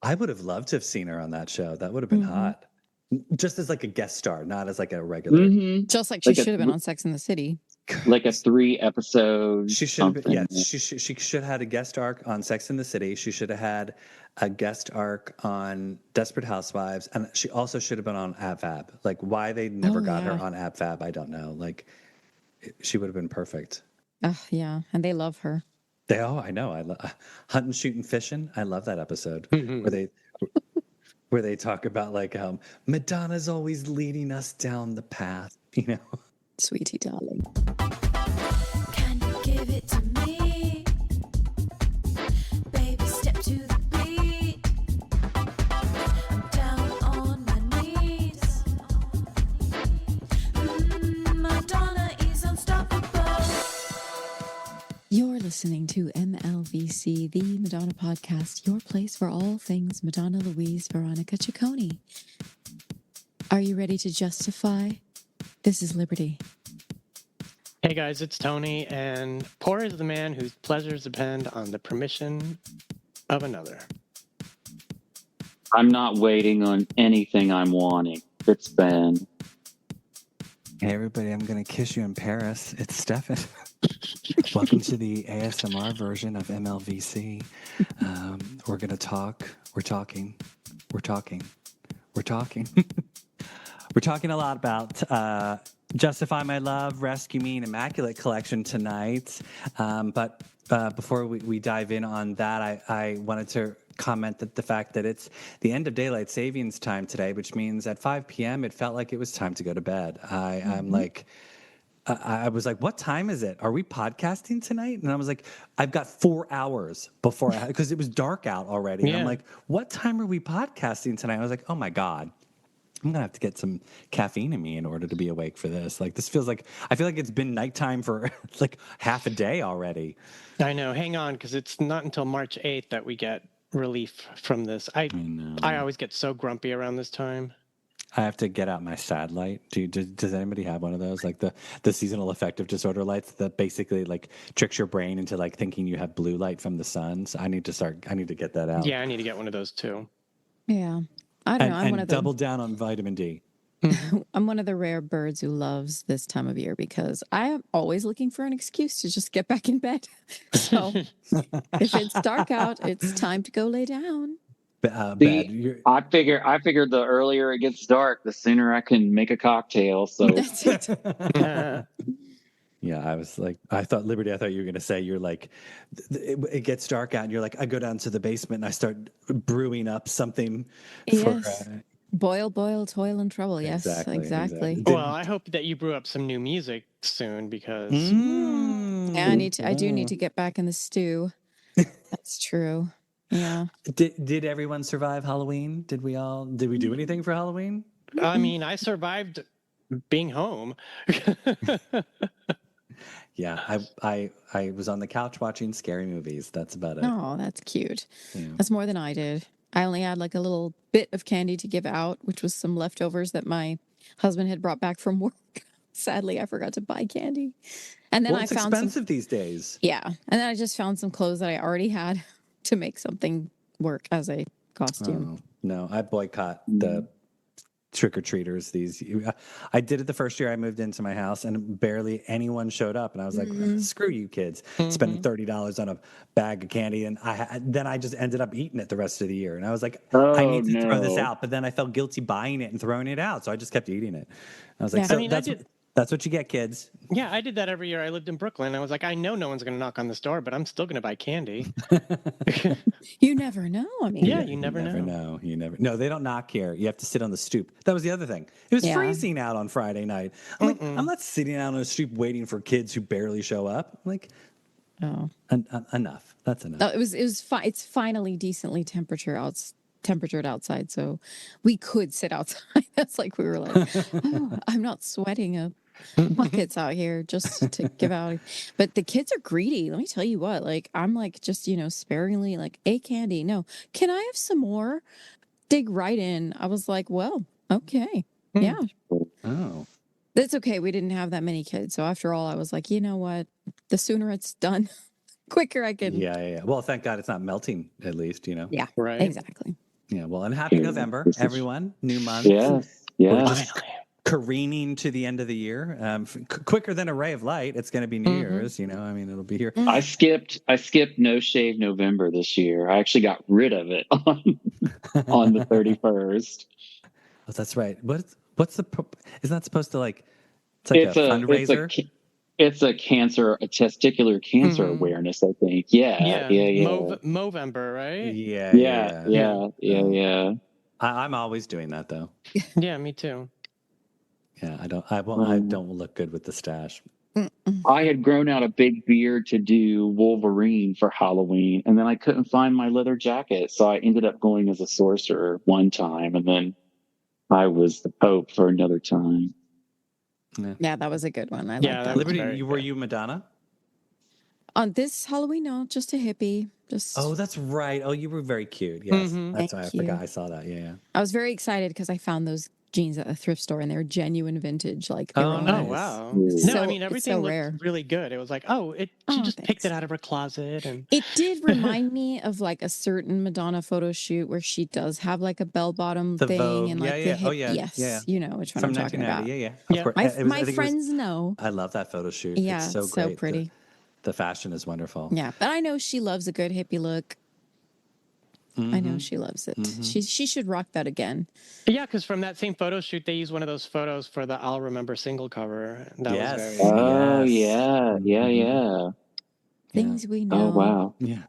I would have loved to have seen her on that show. That would have been hot. Just as like a guest star, not as like a regular. Just like she should have been on Sex and the City. Like a 3-episode. She should have been. Yeah, she should have had a guest arc on Sex and the City. She should have had a guest arc on Desperate Housewives, and she also should have been on Ab Fab. Like, why they never got her on Ab Fab, I don't know. Like, she would have been perfect. Yeah, and they love her. I know. I love Hunting, Shooting, Fishing. I love that episode where they talk about like Madonna's always leading us down the path, you know. Sweetie darling. Can you give it to me? Baby, step to the beat. I'm down on my knees. Madonna is unstoppable. You're listening to MLVC, the Madonna podcast, your place for all things Madonna Louise Veronica Ciccone. Are you ready to justify? This is Liberty. Hey guys, it's Tony, and poor is the man whose pleasures depend on the permission of another. I'm not waiting on anything I'm wanting. It's Ben. Hey everybody, I'm gonna kiss you in Paris. It's Stefan. Welcome to the ASMR version of MLVC. We're gonna talk. We're talking. We're talking a lot about Justify My Love, Rescue Me, and Immaculate collection tonight. But before we dive in on that, I wanted to comment that the fact that it's the end of daylight savings time today, which means at 5 p.m. it felt like it was time to go to bed. I'm like, I was like, what time is it? Are we podcasting tonight? And I was like, I've got 4 hours before because it was dark out already. Yeah. And I'm like, what time are we podcasting tonight? I was like, oh my God. I'm going to have to get some caffeine in me in order to be awake for this. Like, this feels like, I feel like it's been nighttime for like half a day already. I know. Hang on, because it's not until March 8th that we get relief from this. I always get so grumpy around this time. I have to get out my sad light. Does anybody have one of those? Like the seasonal affective disorder lights that basically like tricks your brain into like thinking you have blue light from the sun. So I need to get that out. Yeah, I need to get one of those too. Yeah. I don't know. I'm one of double down on vitamin D. I'm one of the rare birds who loves this time of year because I am always looking for an excuse to just get back in bed. So if it's dark out, it's time to go lay down. I figure the earlier it gets dark, the sooner I can make a cocktail. So that's it. Yeah, I thought you were going to say you're like, it gets dark out and you're like, I go down to the basement and I start brewing up something for... Boil, toil, and trouble. Yes, exactly. Well, I hope that you brew up some new music soon because... Yeah, I do need to get back in the stew. That's true. Yeah. Did everyone survive Halloween? Did we do anything for Halloween? I mean, I survived being home. Yeah, I was on the couch watching scary movies. That's about it. Oh, that's cute. Yeah. That's more than I did. I only had like a little bit of candy to give out, which was some leftovers that my husband had brought back from work. Sadly, I forgot to buy candy. And then it's expensive these days. Yeah. And then I just found some clothes that I already had to make something work as a costume. Oh, no, I boycott the trick-or-treaters. I did it the first year I moved into my house and barely anyone showed up, and I was like, screw you kids, spending $30 on a bag of candy, and then I just ended up eating it the rest of the year, and I was like, I need to throw this out, but then I felt guilty buying it and throwing it out, so I just kept eating it. I was like, that's what you get, kids. Yeah, I did that every year I lived in Brooklyn. I was like, I know no one's going to knock on this door, but I'm still going to buy candy. You never know. I mean, yeah, you never know. No, they don't knock here. You have to sit on the stoop. That was the other thing. It was freezing out on Friday night. I'm not sitting out on a stoop waiting for kids who barely show up. I'm like, enough. That's enough. No, it was it's finally decently temperatured outside, so we could sit outside. That's like we were like, I'm not sweating buckets out here just to give out. But the kids are greedy. Let me tell you what. Like I'm like just sparingly like a candy. No, can I have some more? Dig right in. I was like, well, okay, yeah. Oh, that's okay. We didn't have that many kids, so after all, I was like, you know what? The sooner it's done, quicker I can. Yeah. Well, thank God it's not melting. At least, Yeah, right. Exactly. Yeah, well, and happy November, everyone. New month. Yes. We're Yeah. just careening to the end of the year. Quicker than a ray of light. It's going to be New Year's, I mean, it'll be here. I skipped No Shave November this year. I actually got rid of it on the 31st. Oh, that's right. What's the isn't that supposed to it's like a fundraiser? It's a testicular cancer awareness, I think. Yeah. Movember, right? Yeah. I'm always doing that though. Yeah, me too. Yeah, I don't look good with the stash. I had grown out a big beard to do Wolverine for Halloween, and then I couldn't find my leather jacket, so I ended up going as a sorcerer one time, and then I was the Pope for another time. Yeah, that was a good one. I like Yeah, that. Liberty, were you Madonna? On this Halloween, no, just a hippie. Oh, that's right. Oh, you were very cute. Yes, that's why I Thank you. forgot. I saw that. Yeah. I was very excited because I found those jeans at a thrift store and they were genuine vintage. Like, they Oh, were nice. Oh wow! Yeah. No, I So- mean it's everything so looked rare. really good. It was like, she Oh, just picked thanks. it out of her closet, and It did remind me of like a certain Madonna photo shoot where she does have like a bell bottom The thing Vogue. and like Yeah, the yeah. hip. Oh, yeah. Yes, Yeah. you know which one From I'm talking 1990. about. Yeah. Yeah. Of course. My, I my think it was- friends know. I love that photo shoot. Yeah, It's so it's so great. pretty. The fashion is wonderful. Yeah, but I know she loves a good hippie look. I know she loves it. She should rock that again. yeah, because from that same photo shoot, they used one of those photos for the "I'll Remember" single cover. That Yes. was very. Oh, Yes. yeah. Things we know. Oh, wow. Yeah.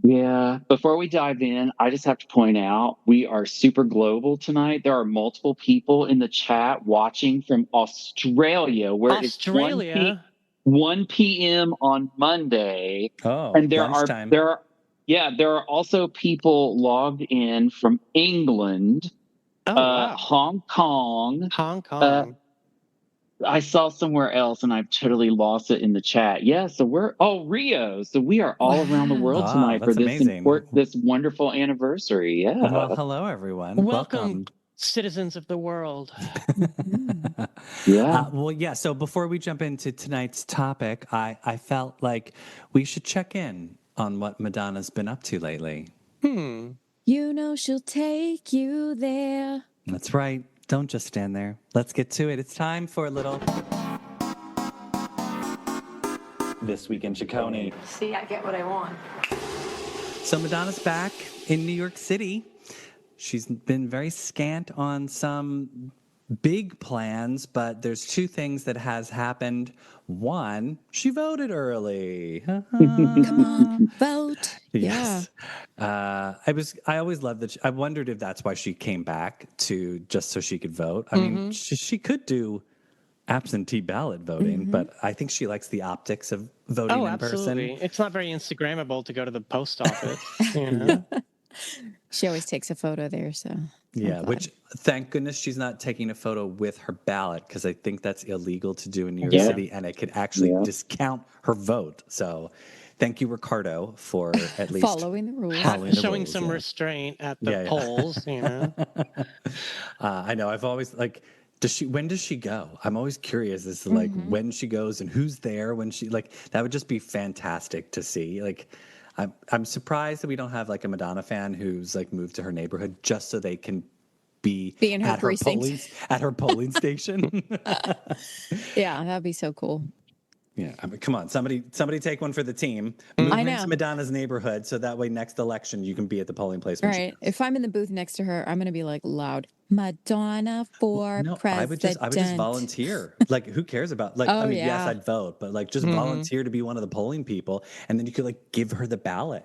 Yeah. Before we dive in, I just have to point out we are super global tonight. There are multiple people in the chat watching from Australia, where Australia. it's 1 p.m. on Monday. Oh, And there lunchtime. are also people logged in from England, Oh wow! Hong Kong. Hong Kong. I saw somewhere else and I've totally lost it in the chat. Yeah, so Rio. So we are all around the world Wow, tonight for that's this amazing. this wonderful anniversary. Yeah. Well, hello, everyone. Welcome, citizens of the world. Yeah. Well, yeah. So before we jump into tonight's topic, I felt like we should check in on what Madonna's been up to lately. You know she'll take you there. That's right. Don't just stand there. Let's get to it. It's time for a little This Week in Ciccone. See, I get what I want. So Madonna's back in New York City. She's been very scant on some big plans, but there's two things that has happened. One, she voted early. Come on, vote. Yes. I always loved that. I wondered if that's why she came back to just so she could vote. I mean, she could do absentee ballot voting, but I think she likes the optics of voting in absolutely. person. It's not very Instagrammable to go to the post office. You know? She always takes a photo there, so. Yeah, which thank goodness she's not taking a photo with her ballot because I think that's illegal to do in New York City and it could actually discount her vote. So thank you, Ricardo, for at least following the rules. Showing some restraint at the polls, you know. I know. I've always when does she go? I'm always curious as to when she goes and who's there when she that would just be fantastic to see. I'm surprised that we don't have a Madonna fan who's moved to her neighborhood just so they can be in her at her precinct. at her polling station. Yeah, that'd be so cool. Yeah, I mean, come on, somebody take one for the team. Move I into know. Madonna's neighborhood so that way next election you can be at the polling place. All when she right. goes. If I'm in the booth next to her, I'm gonna be loud. Madonna for No, president. I would just volunteer. Who cares about I mean, yes, I'd vote, but just volunteer to be one of the polling people, and then you could give her the ballot.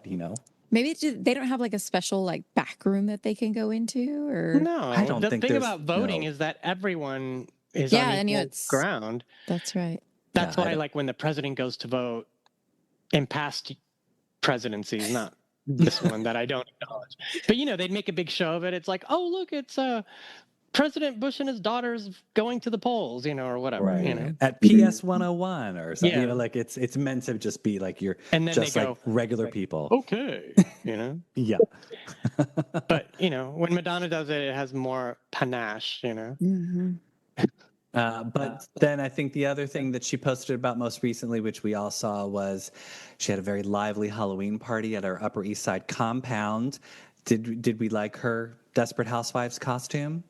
Maybe they don't have a special back room that they can go into, or No, I don't the think thing there's- about voting no. is that everyone is Yeah, on and equal it's- ground. That's right. That's Yeah, I why, don't- when the president goes to vote in past presidencies, not this one that I don't acknowledge, but they'd make a big show of it. It's oh, look, it's President Bush and his daughters going to the polls, or whatever, Right. At PS 101 or something. Yeah. It's meant to just be you're And then just they go, regular people. Okay, Yeah. But when Madonna does it, it has more panache, Mm-hmm. But then I think the other thing that she posted about most recently, which we all saw, was she had a very lively Halloween party at our Upper East Side compound. Did we like her Desperate Housewives costume?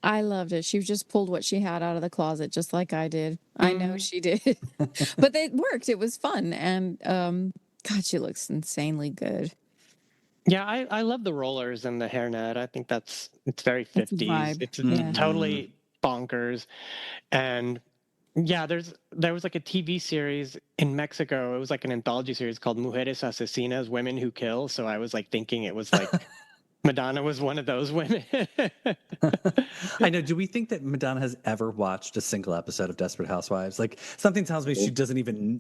I loved it. She just pulled what she had out of the closet, just like I did. I know she did, but it worked. It was fun, and God, she looks insanely good. Yeah, I love the rollers and the hairnet. I think it's very That's a 50s. vibe. It's Yeah. totally bonkers. And yeah, there was like a TV series in Mexico. It was like an anthology series called Mujeres Asesinas, Women Who Kill. So I was like thinking it was like Madonna was one of those women. I know. Do we think that Madonna has ever watched a single episode of Desperate Housewives? Like, something tells me she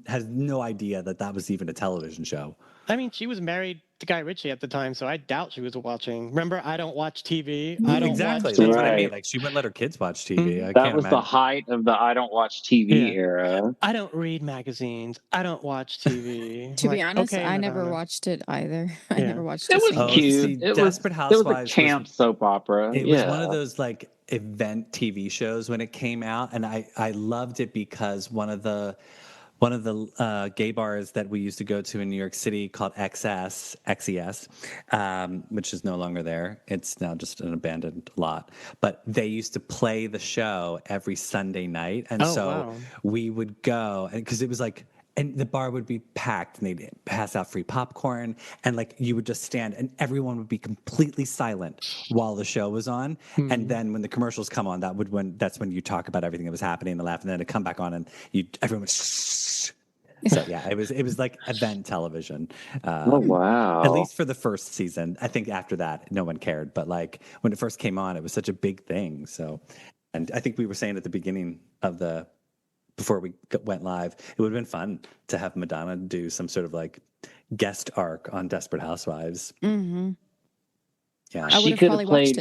has no idea that was even a television show. I mean, she was married to Guy Ritchie at the time, so I doubt she was watching. Remember, I don't watch TV. I don't Exactly. watch That's TV. what I mean. Right. Like, she wouldn't let her kids watch TV. I That can't was the imagine. height of the I don't watch TV Yeah. era. I don't read magazines. I don't watch TV. To be Like, honest, okay, I never Madonna. watched it either. I Yeah. never watched It a was single Oh, see, cute. Desperate It was Housewives a camp soap opera. It yeah. was one of those like event TV shows when it came out, and I loved it because one of the gay bars that we used to go to in New York City called XES, which is no longer there. It's now just an abandoned lot. But they used to play the show every Sunday night, and Oh, so wow. we would go, and because it was like. And the bar would be packed, and they'd pass out free popcorn, and like you would just stand, and everyone would be completely silent while the show was on. And then when the commercials come on, that's when you talk about everything that was happening and laugh, and then it'd come back on, and everyone would. So yeah, it was like event television. Oh wow. At least for the first season. I think after that, no one cared. But like when it first came on, it was such a big thing. So, and I think we were saying at the beginning of before we went live, it would have been fun to have Madonna do some sort of like guest arc on Desperate Housewives. Mm-hmm. Yeah, I She would have could probably have watched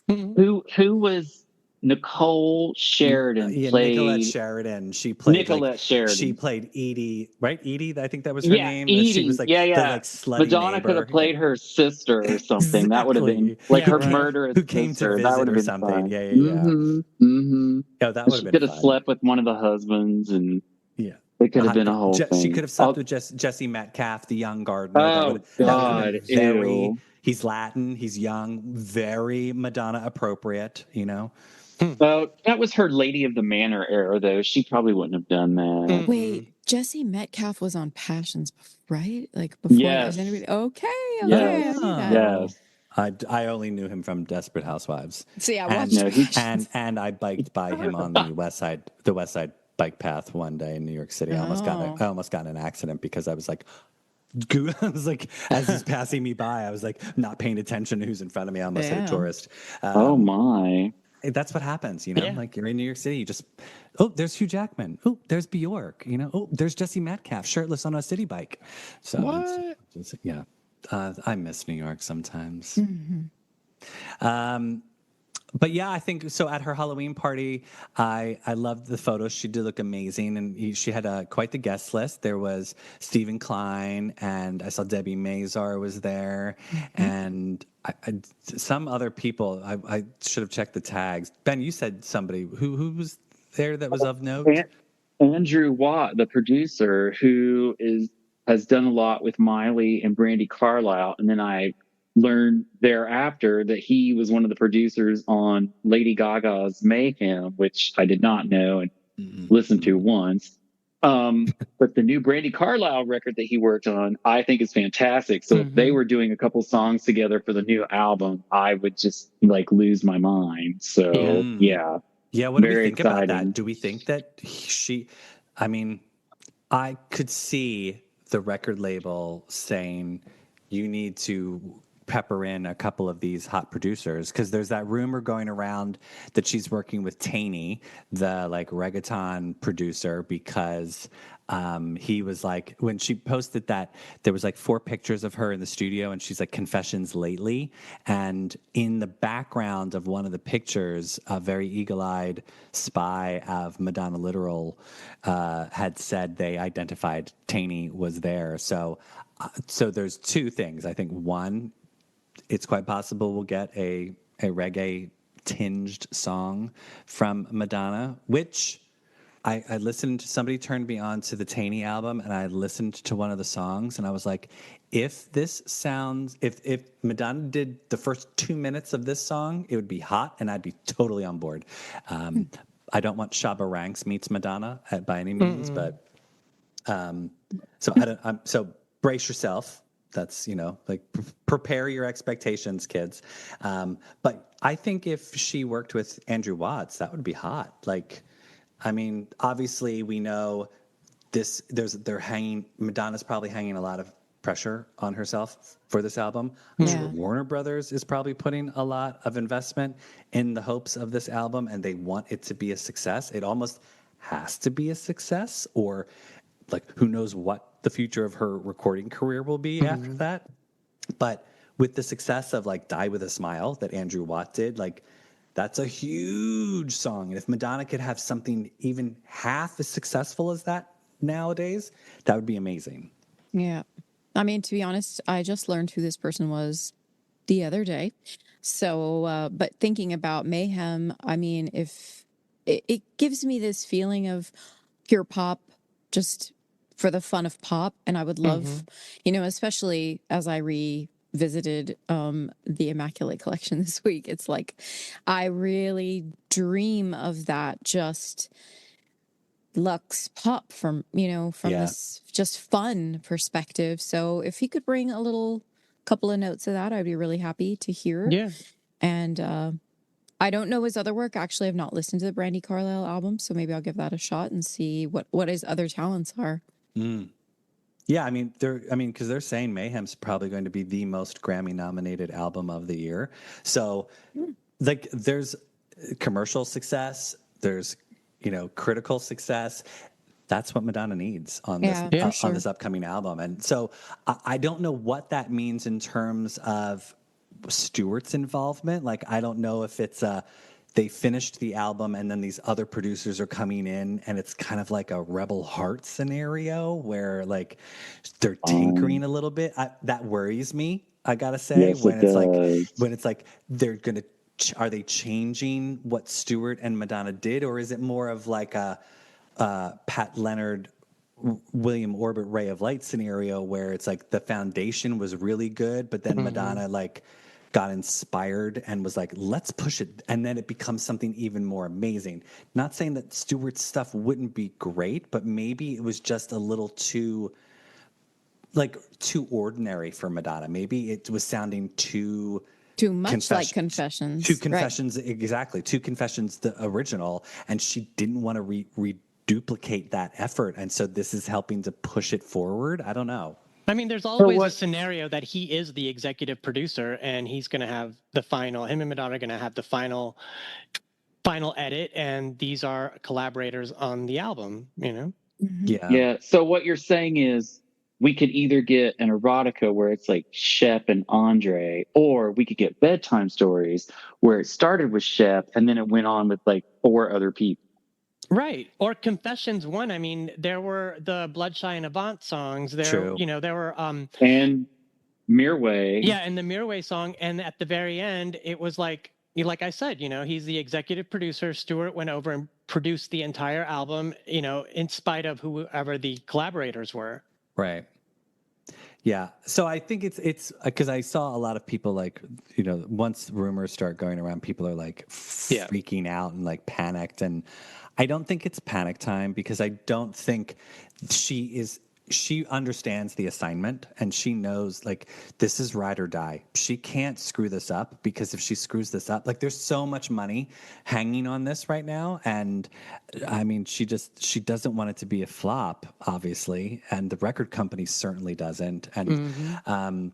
played- it. Who was Nicole Sheridan yeah, played Nicolette Sheridan. She played Nicolette Sheridan. She played Edie, right? Edie, I think that was her Yeah, name. Edie. She was like Yeah, the yeah. like slutty Madonna neighbor. could have played her sister or something. That would have been Exactly. like Yeah, her right. murderous Who came to sister. visit That would or have been something. fun. Yeah. Mm-hmm. Oh, that would She have been could have fun. slept with one of the husbands, and Yeah. it could have been a whole thing. She could have slept with Jesse Metcalf, the young gardener. Oh God! Ew. He's Latin, he's young, very Madonna appropriate, you know? Well, that was her Lady of the Manor era, though. She probably wouldn't have done that. Wait, Jesse Metcalf was on Passions, right? Like before. Yes. Okay. Yes. I knew that. Yes. I only knew him from Desperate Housewives. See, I And, watched No, he- Passions. and I biked by him on the West Side bike path one day in New York City. I almost got in an accident because I was like, I was like, as he's passing me by, I was like not paying attention to who's in front of me. I almost hit a Yeah. tourist. Oh my! That's what happens, you know. Yeah. Like you're in New York City, you just there's Hugh Jackman. Oh, there's Bjork. You know, there's Jesse Metcalf, shirtless on a city bike. So What? yeah, I miss New York sometimes. Mm-hmm. But yeah, I think so. At her Halloween party, I loved the photos. She did look amazing, and she had quite the guest list. There was Stephen Klein, and I saw Debbie Mazar was there, and some other people. I should have checked the tags. Ben, you said somebody who was there that was of note. Andrew Watt, the producer, who has done a lot with Miley and Brandy Carlisle, and then I learned thereafter that he was one of the producers on Lady Gaga's Mayhem, which I did not know and listened to once. But the new Brandy Carlisle record that he worked on, I think is fantastic. So if they were doing a couple songs together for the new album, I would just like lose my mind. So yeah. Yeah, what do we Very think about exciting. that? Do we think that I mean, I could see the record label saying you need to pepper in a couple of these hot producers, because there's that rumor going around that she's working with Tainy, the like reggaeton producer, because he was like, when she posted that, there was like 4 pictures of her in the studio, and she's like, confessions lately, and in the background of one of the pictures, a very eagle-eyed spy of Madonna Literal had said they identified Tainy was there. So there's 2 things. I think one, it's quite possible we'll get a reggae tinged song from Madonna, which I listened to somebody turned me on to the Tainy album, and I listened to one of the songs, and I was like, if Madonna did the first 2 minutes of this song, it would be hot, and I'd be totally on board. I don't want Shabba Ranks meets Madonna by any means, but so I don't. So brace yourself. That's like prepare your expectations, kids. But I think if she worked with Andrew Watts, that would be hot. Like, I mean, obviously we know this. They're hanging. Madonna's probably hanging a lot of pressure on herself for this album. I'm sure Warner Brothers is probably putting a lot of investment in the hopes of this album, and they want it to be a success. It almost has to be a success, or like who knows what the future of her recording career will be after that. But with the success of like Die With a Smile that Andrew Watt did, like that's a huge song. And if Madonna could have something even half as successful as that nowadays, that would be amazing. Yeah. I mean, to be honest, I just learned who this person was the other day. So, but thinking about Mayhem, I mean, if it gives me this feeling of pure pop, just for the fun of pop. And I would love, especially as I revisited the Immaculate collection this week, it's like I really dream of that just luxe pop from this just fun perspective. So if he could bring a little couple of notes of that, I'd be really happy to hear. Yeah. And I don't know his other work. Actually, I've not listened to the Brandy Carlisle album, so maybe I'll give that a shot and see what his other talents are. Yeah, I mean, because they're saying Mayhem's probably going to be the most Grammy-nominated album of the year. So, like, there's commercial success, there's critical success. That's what Madonna needs on this on this upcoming album. And so, I don't know what that means in terms of Stewart's involvement. Like, I don't know if it's they finished the album and then these other producers are coming in and it's kind of like a Rebel Heart scenario where like they're tinkering a little bit. That worries me, I gotta say. Yes, when it does. when it's like they're gonna are they changing what Stewart and Madonna did, or is it more of like a Pat Leonard, William Orbit Ray of Light scenario where it's like the foundation was really good, but then Madonna like got inspired and was like, let's push it. And then it becomes something even more amazing. Not saying that Stewart's stuff wouldn't be great, but maybe it was just a little too ordinary for Madonna. Maybe it was sounding too much like Confessions. Two Confessions, right. Exactly. Two Confessions, the original. And she didn't want to reduplicate that effort. And so this is helping to push it forward. I don't know. I mean, there's always a scenario that he is the executive producer and he's going to have the final, him and Madonna are going to have the final edit. And these are collaborators on the album, Yeah. So what you're saying is we could either get an erotica where it's like Shep and Andre, or we could get bedtime stories where it started with Shep and then it went on with like 4 other people. Right. Or Confessions 1. I mean, there were the Bloodshy and Avant songs. There were and Mirway. Yeah, and the Mirway song. And at the very end, it was like I said, he's the executive producer. Stewart went over and produced the entire album, in spite of whoever the collaborators were. Right. Yeah. So I think it's because I saw a lot of people like, once rumors start going around, people are like freaking out and like panicked. And I don't think it's panic time because I don't think she understands the assignment and she knows like this is ride or die. She can't screw this up because if she screws this up, like there's so much money hanging on this right now. And I mean, she doesn't want it to be a flop, obviously. And the record company certainly doesn't. And,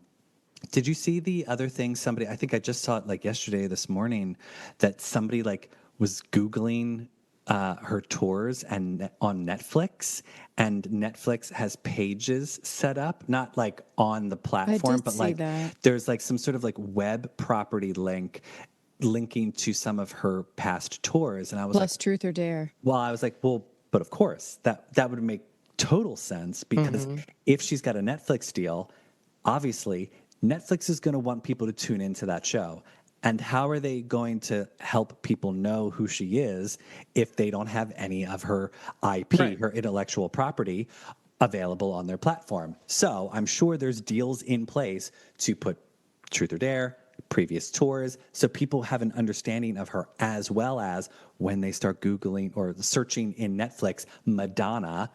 did you see the other thing? I think I just saw it like yesterday, this morning, that somebody like was Googling her tours and on Netflix, and Netflix has pages set up, not like on the platform, but like there's like some sort of like web property linking to some of her past tours. And I was Plus Truth or Dare. Well, I was like, but of course that would make total sense because if she's got a Netflix deal, obviously Netflix is going to want people to tune into that show. And how are they going to help people know who she is if they don't have any of her IP, Right. her intellectual property, available on their platform? So I'm sure there's deals in place to put Truth or Dare, previous tours, so people have an understanding of her, as well as when they start Googling or searching in Netflix, Madonna,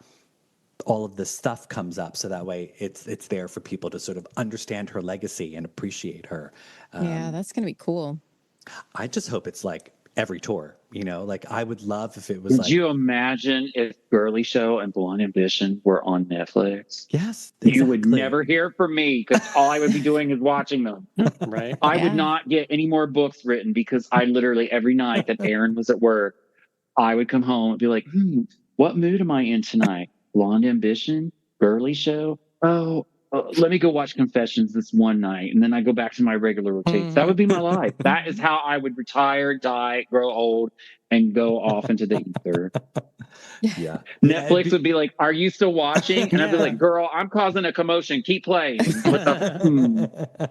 all of this stuff comes up. So that way it's there for people to sort of understand her legacy and appreciate her. Yeah, that's going to be cool. I just hope it's like every tour, like I would love if it was Could like, you imagine if Girly Show and Blonde Ambition were on Netflix? yes, You would exactly. never hear from me because all I would be doing is watching them. Right. I would Yeah. not get any more books written because I literally every night that Aaron was at work, I would come home and be like, what mood am I in tonight? Blonde Ambition? Girly Show? Oh, let me go watch Confessions this one night. And then I go back to my regular routines. That would be my life. That is how I would retire, die, grow old, and go off into the ether. Yeah. Netflix would be like, "Are you still watching?" And I'd be Yeah. like, "Girl, I'm causing a commotion. Keep playing." What the?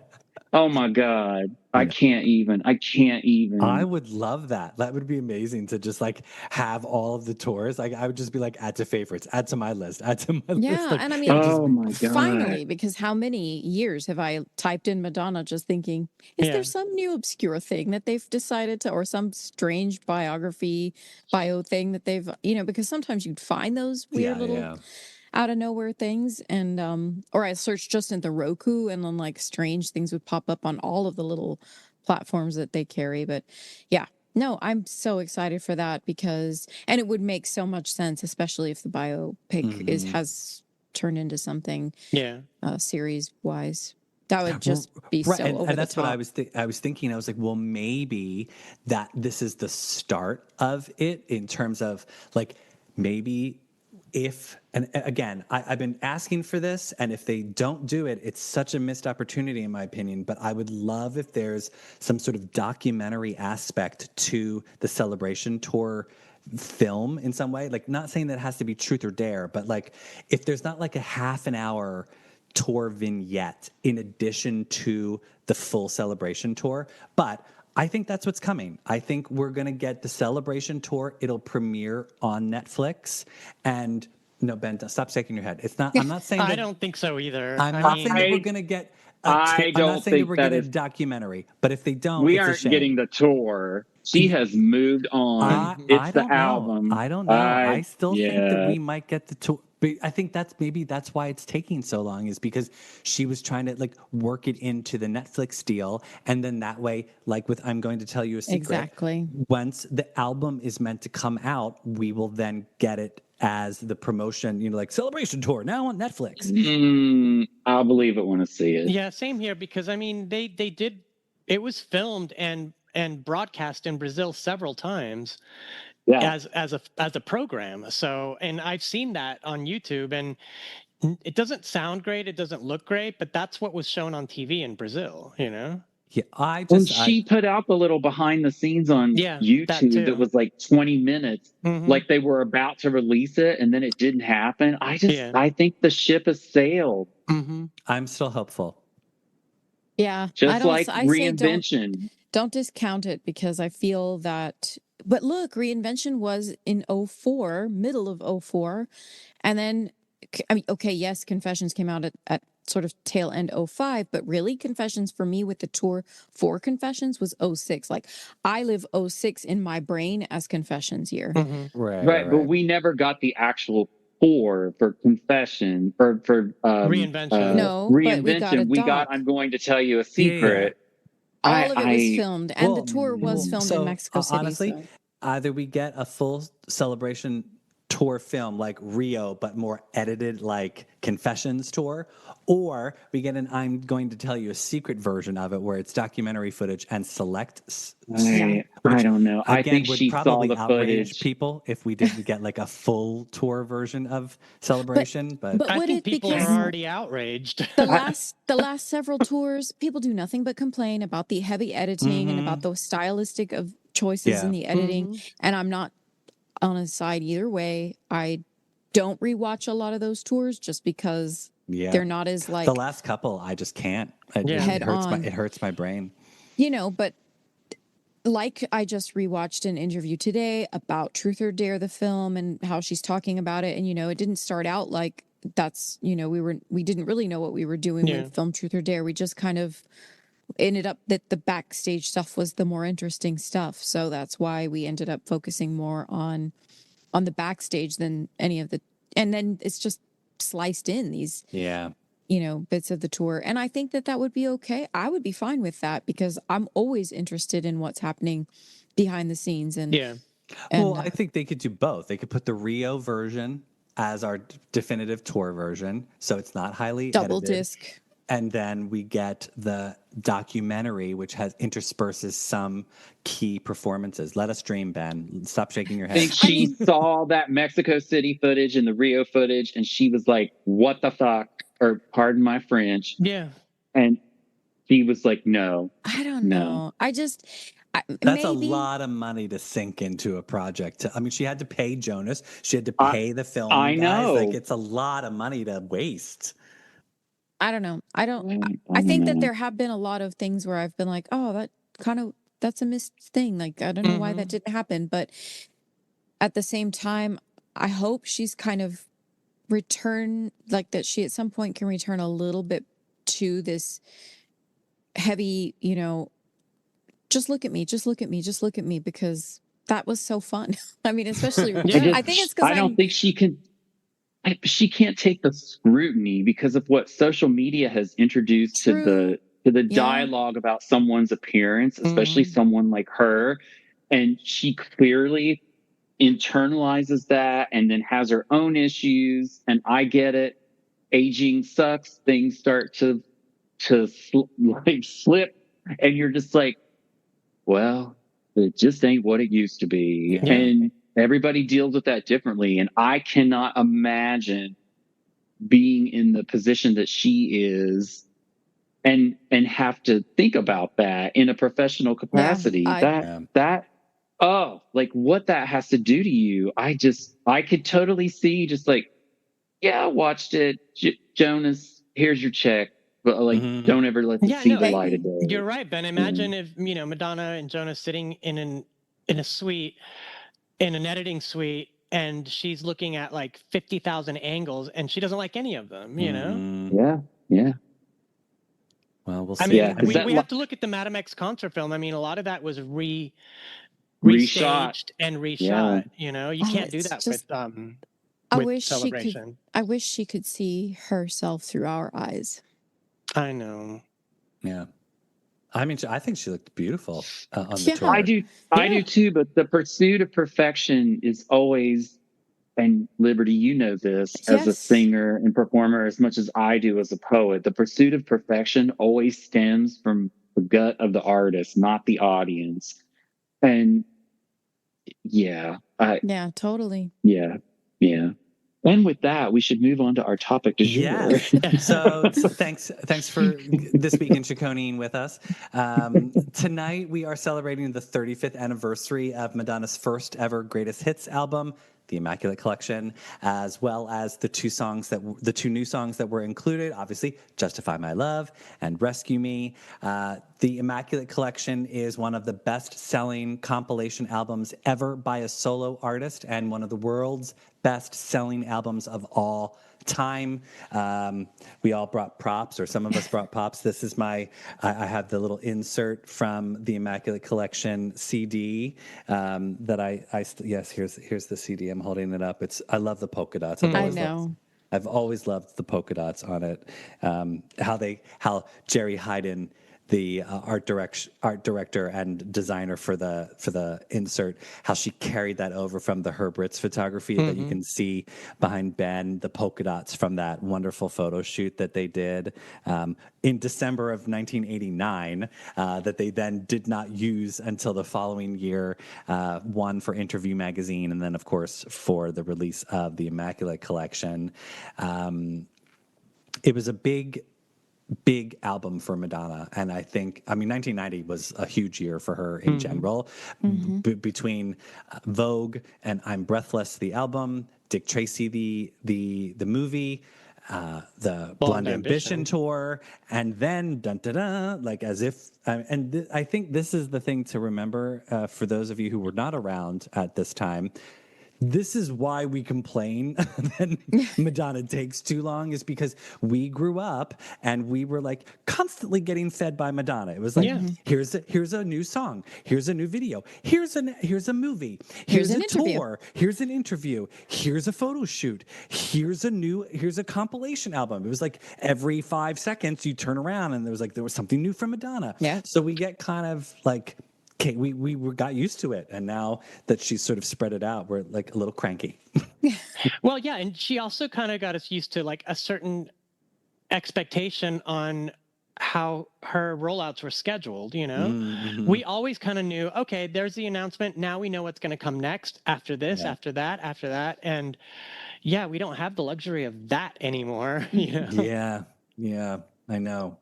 Oh my god, I can't even. I would love that. That would be amazing to just like have all of the tours. Like I would just be like, add to favorites, add to my list, add to my list. Yeah, Like, and I mean, it would just Oh be- my god. finally, because how many years have I typed in Madonna just thinking, is Yeah. there some new obscure thing that they've decided to, or some strange bio thing that they've, because sometimes you'd find those weird little out of nowhere things. And, or I searched just in the Roku and then like strange things would pop up on all of the little platforms that they carry. But yeah, no, I'm so excited for that and it would make so much sense, especially if the biopic has turned into something Yeah. series wise. That would just be so and, over and that's the what top. I was thinking. I was like, well, maybe that this is the start of it in terms of like maybe and again, I've been asking for this, and if they don't do it, it's such a missed opportunity in my opinion. But I would love if there's some sort of documentary aspect to the Celebration Tour film in some way. Like, not saying that it has to be Truth or Dare, but like if there's not like a half an hour tour vignette in addition to the full Celebration Tour. But I think that's what's coming. I think we're going to get the Celebration Tour. It'll premiere on Netflix. And no, Ben, stop shaking your head. It's not. I'm not saying that. I don't think so either. I'm not saying that we're I- going to get. I I'm don't not saying that think we're that getting a is- documentary. But if they don't, We it's a aren't shame. getting the tour. She has moved on. It's I the don't know. album. I don't know. I still think that yeah. we might get the tour. But I think that's why it's taking so long, is because she was trying to like work it into the Netflix deal, and then that way, like with I'm Going to Tell You a Secret. Exactly. Once the album is meant to come out, we will then get it as the promotion, like Celebration Tour now on Netflix. I'll believe it when I see it. Yeah, same here, because I mean they did, it was filmed and broadcast in Brazil several times Yeah. as a program. So, and I've seen that on YouTube, and it doesn't sound great, it doesn't look great, but that's what was shown on TV in Brazil, Yeah, When she put out the little behind the scenes on Yeah, that YouTube too. that was like 20 minutes, Mhm. like they were about to release it and then it didn't happen. Yeah. I think the ship has sailed. I'm still hopeful. Yeah. Just like I say Reinvention. don't discount it, because I feel that, but look, Reinvention was in 04, middle of 04. And then, I mean, okay, yes, Confessions came out at sort of tail end 05, but really Confessions for me with the tour for Confessions was 06. Like I live 06 in my brain as Confessions year. Right. But we never got the actual tour for Confession or for Reinvention. No, but we got a We got doc. I'm Going to Tell You a Secret. All of it was filmed, and the tour was filmed so, in Mexico City. Honestly, so. either we get a full Celebration Tour film like Rio, but more edited like Confessions tour, or we get an I'm Going to Tell You a Secret version of it where it's documentary footage and select. I don't know. I Again, think would she saw probably the outrage footage. people if we didn't get like a full tour version of Celebration. But I would think it, people are because already outraged. the last several tours, people do nothing but complain about the heavy editing and about the stylistic of choices in the editing. And I'm not on a side either way. I don't rewatch a lot of those tours just because they're not as like the last couple. I just can't. It head hurts on. it hurts my brain. But like I just rewatched an interview today about Truth or Dare, the film, and how she's talking about it. And, it didn't start out like that's, we didn't really know what we were doing Yeah. with film Truth or Dare. We just kind of ended up that the backstage stuff was the more interesting stuff. So that's why we ended up focusing more on the backstage than any of the, and then it's just sliced in these, Yeah. bits of the tour. And I think that would be okay. I would be fine with that because I'm always interested in what's happening behind the scenes. And, Yeah. Well, I think they could do both. They could put the Rio version as our definitive tour version, so it's not highly double edited. disc. And then we get the documentary, which intersperses some key performances. Let us dream, Ben. Stop shaking your I think head. she saw that Mexico City footage and the Rio footage, and she was like, "What the fuck?" Or pardon my French. Yeah. And he was like, "No." I don't know. That's maybe a lot of money to sink into a project. I mean, she had to pay Jonas. She had to I- pay the film I guys. know. Like, it's a lot of money to waste. I don't know. I don't think that know. there have been a lot of things where I've been like, oh, that's a missed thing. Like, I don't know why that didn't happen. But at the same time, I hope she's kind of like that she at some point can return a little bit to this heavy, just look at me, just look at me, just look at me, because that was so fun. I mean, especially, I think it's because I don't think she can. She can't take the scrutiny because of what social media has introduced to the dialogue about someone's appearance, especially someone like her. And she clearly internalizes that and then has her own issues. And I get it. Aging sucks. Things start to slip. And you're just like, well, it just ain't what it used to be. Yeah. And everybody deals with that differently. And I cannot imagine being in the position that she is and have to think about that in a professional capacity. Like what that has to do to you. I could totally see just like, yeah, I watched it. Jonas, here's your check. But like, don't ever let it see the light of day. You're right, Ben. Imagine if, Madonna and Jonas sitting in a suite, in an editing suite, and she's looking at like 50,000 angles and she doesn't like any of them, Yeah. Well, we'll see. I mean, Yeah, we have to look at the Madame X concert film. I mean, a lot of that was restaged and reshot. You can't do that with Celebration. I wish she could see herself through our eyes. I know. Yeah. I mean, I think she looked beautiful on the tour. I do too, but the pursuit of perfection is always, and Liberty, you know this as a singer and performer as much as I do as a poet, the pursuit of perfection always stems from the gut of the artist, not the audience. And yeah, totally. Yeah. And with that, we should move on to our topic du jour. Yes. So thanks for this week in Ciccone with us. Tonight we are celebrating the 35th anniversary of Madonna's first ever greatest hits album, the Immaculate Collection, as well as the two new songs that were included, obviously, Justify My Love and Rescue Me. The Immaculate Collection is one of the best-selling compilation albums ever by a solo artist and one of the world's best-selling albums of all time. We all brought props, or some of us brought props. This is I have the little insert from the Immaculate Collection CD here's the CD. I'm holding it up. I love the polka dots. I've always loved the polka dots on it. How Jerry Hayden, the art director and designer for the insert, how she carried that over from the Herb Ritz photography that you can see behind Ben, the polka dots from that wonderful photo shoot that they did in December of 1989 that they then did not use until the following year, one for Interview magazine and then, of course, for the release of the Immaculate Collection. It was a big album for Madonna. And I think, 1990 was a huge year for her in general. Between Vogue and I'm Breathless, the album, Dick Tracy, the movie, the Blonde Blonde Ambition Ambition. tour, and then dun dun dun, like as if. I think this is the thing to remember for those of you who were not around at this time. This is why we complain that Madonna takes too long, is because we grew up and we were like constantly getting fed by Madonna. It was like, Yeah. here's a new song, here's a new video, here's a movie, Here's here's an a interview. tour, here's an interview, here's a photo shoot, here's a compilation album. It was like every 5 seconds you turn around and there was something new from Madonna. Yeah. So we get kind of like, okay, we got used to it, and now that she's sort of spread it out, we're like a little cranky. Well, yeah, and she also kind of got us used to like a certain expectation on how her rollouts were scheduled, you know? Mm-hmm. We always kind of knew, okay, there's the announcement. Now we know what's going to come next after this, Yeah. after that, after that. And yeah, we don't have the luxury of that anymore, you know? Yeah, I know.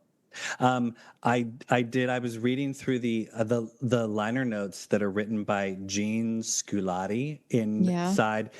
I was reading through the liner notes that are written by Gene Sculati inside.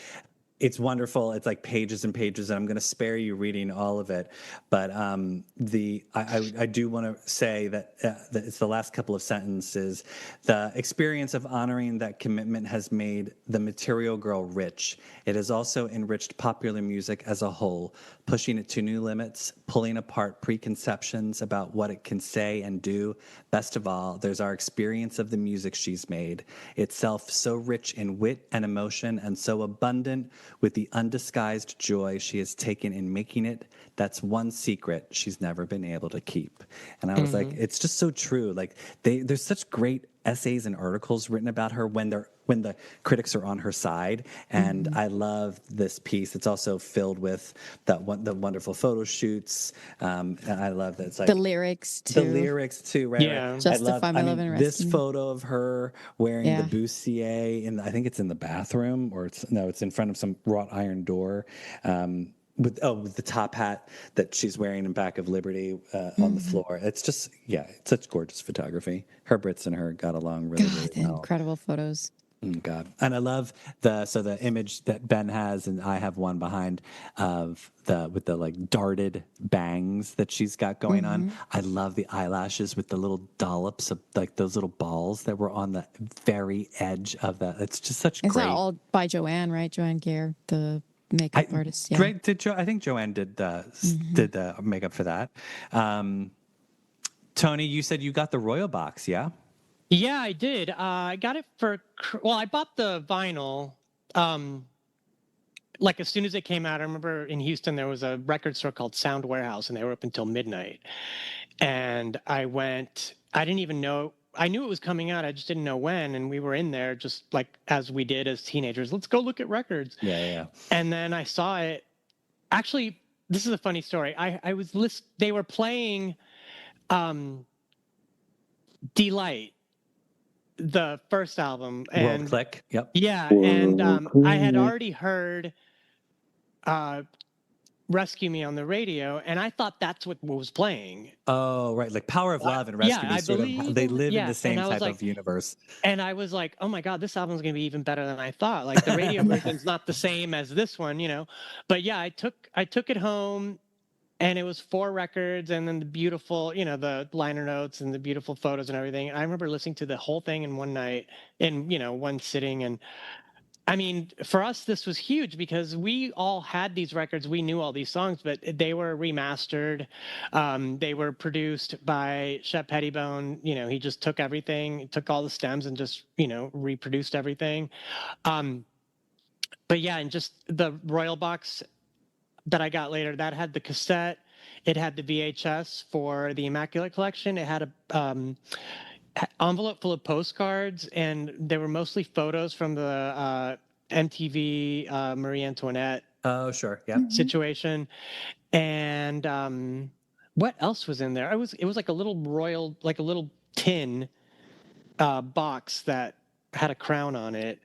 It's wonderful. It's like pages and pages, and I'm going to spare you reading all of it. But I do want to say that it's the last couple of sentences. The experience of honoring that commitment has made the Material Girl rich. It has also enriched popular music as a whole, pushing it to new limits, pulling apart preconceptions about what it can say and do. Best of all, there's our experience of the music she's made, itself so rich in wit and emotion and so abundant with the undisguised joy she has taken in making it. That's one secret she's never been able to keep. And I was like, it's just so true. Like there's such great essays and articles written about her when the critics are on her side. And I love this piece. It's also filled with the wonderful photo shoots. And I love that it's like The lyrics too. Right? Yeah. Right. Justify my love and this rescue me. photo of her wearing Yeah. the bustier I think it's in the bathroom, or it's in front of some wrought iron door. With the top hat that she's wearing in back of Liberty on the floor. It's just, it's such gorgeous photography. Herb Ritz and her got along really, really God, well. incredible photos. Oh, God. And I love the image that Ben has, and I have one behind with the like darted bangs that she's got going on. I love the eyelashes with the little dollops of like those little balls that were on the very edge of that. It's just such It's great. not all by Joanne, right? Joanne Gare, the makeup artist. Yeah. Great. I think Joanne did the makeup for that. Tony, you said you got the Royal box, yeah? Yeah, I did. I got it I bought the vinyl like as soon as it came out. I remember in Houston there was a record store called Sound Warehouse, and they were up until midnight. And I didn't even know. I knew it was coming out. I just didn't know when. And we were in there just like as we did as teenagers. Let's go look at records. Yeah. And then I saw it. Actually, this is a funny story. They were playing Delight, the first album, and World Click. Yep. yeah, and I had already heard Rescue Me on the radio, and I thought that's what was playing. Oh, right. Like Power of Love and Rescue Me they live in the same type of universe. And I was like, oh my God, this album's going to be even better than I thought. Like the radio version's not the same as this one, you know. But yeah, I took it home, and it was 4 records, and then the beautiful, you know, the liner notes and the beautiful photos and everything. I remember listening to the whole thing in one night, in, you know, one sitting. And I mean, for us, this was huge because we all had these records. We knew all these songs, but they were remastered. They were produced by Shep Pettibone. You know, he just took everything, took all the stems and just, you know, reproduced everything. But yeah, and just the Royal box that I got later, that had the cassette. It had the VHS for the Immaculate collection. It had a envelope full of postcards, and they were mostly photos from the MTV Marie Antoinette Oh, sure. Yeah. situation. And what else was in there? It was like a little tin box that had a crown on it.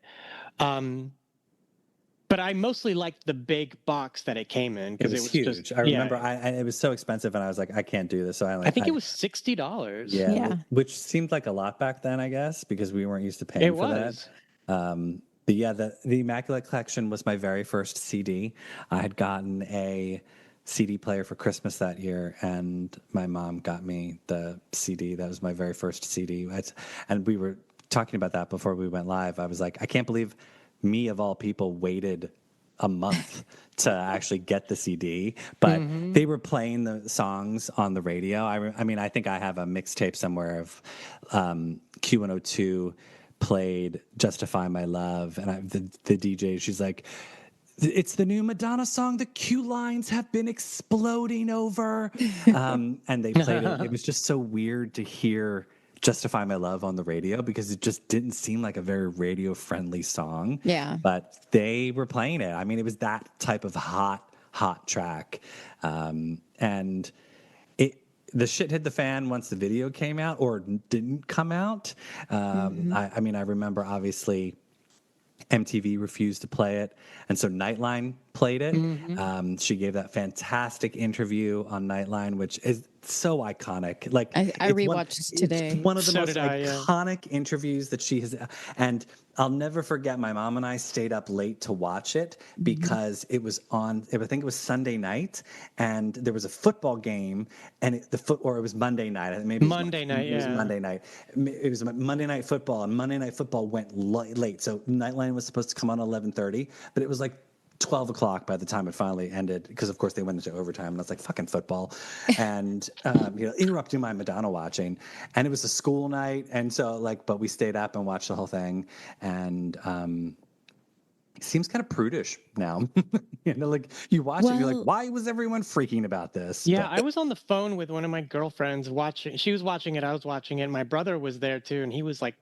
But I mostly liked the big box that it came in because It was huge. just. I remember it was so expensive, and I was like, I can't do this. So I think it was $60. Yeah, which seemed like a lot back then, I guess, because we weren't used to paying for that. But yeah, the Immaculate collection was my very first CD. I had gotten a CD player for Christmas that year, and my mom got me the CD. That was my very first CD. And we were talking about that before we went live. I was like, I can't believe me of all people waited a month to actually get the CD, but they were playing the songs on the radio. I mean, I think I have a mixtape somewhere of Q102 played "Justify My Love," and the DJ, she's like, "It's the new Madonna song. The Q lines have been exploding over," and they played it. It was just so weird to hear "Justify My Love" on the radio because it just didn't seem like a very radio-friendly song. Yeah. But they were playing it. I mean, it was that type of hot track. And the shit hit the fan once the video came out or didn't come out. I mean, I remember obviously MTV refused to play it, and so Nightline played it. She gave that fantastic interview on Nightline, which is so iconic. Like I it's rewatched today. It's one of the So most did I, yeah. iconic interviews that she has, and I'll never forget. My mom and I stayed up late to watch it because it was on. I think it was Sunday night, and there was a football game, and it was Monday night. Maybe Monday night, It was yeah. Monday night. It was Monday Night Football, and Monday Night Football went late. So Nightline was supposed to come on 11:30, but it was like 12 o'clock by the time it finally ended, because of course they went into overtime, and I was like, fucking football, and interrupting my Madonna watching, and it was a school night, and so but we stayed up and watched the whole thing, and it seems kind of prudish now. Like you watch it, you're like, why was everyone freaking about this? Yeah, But I was on the phone with one of my girlfriends watching. She was watching it. I was watching it. My brother was there too, and he was like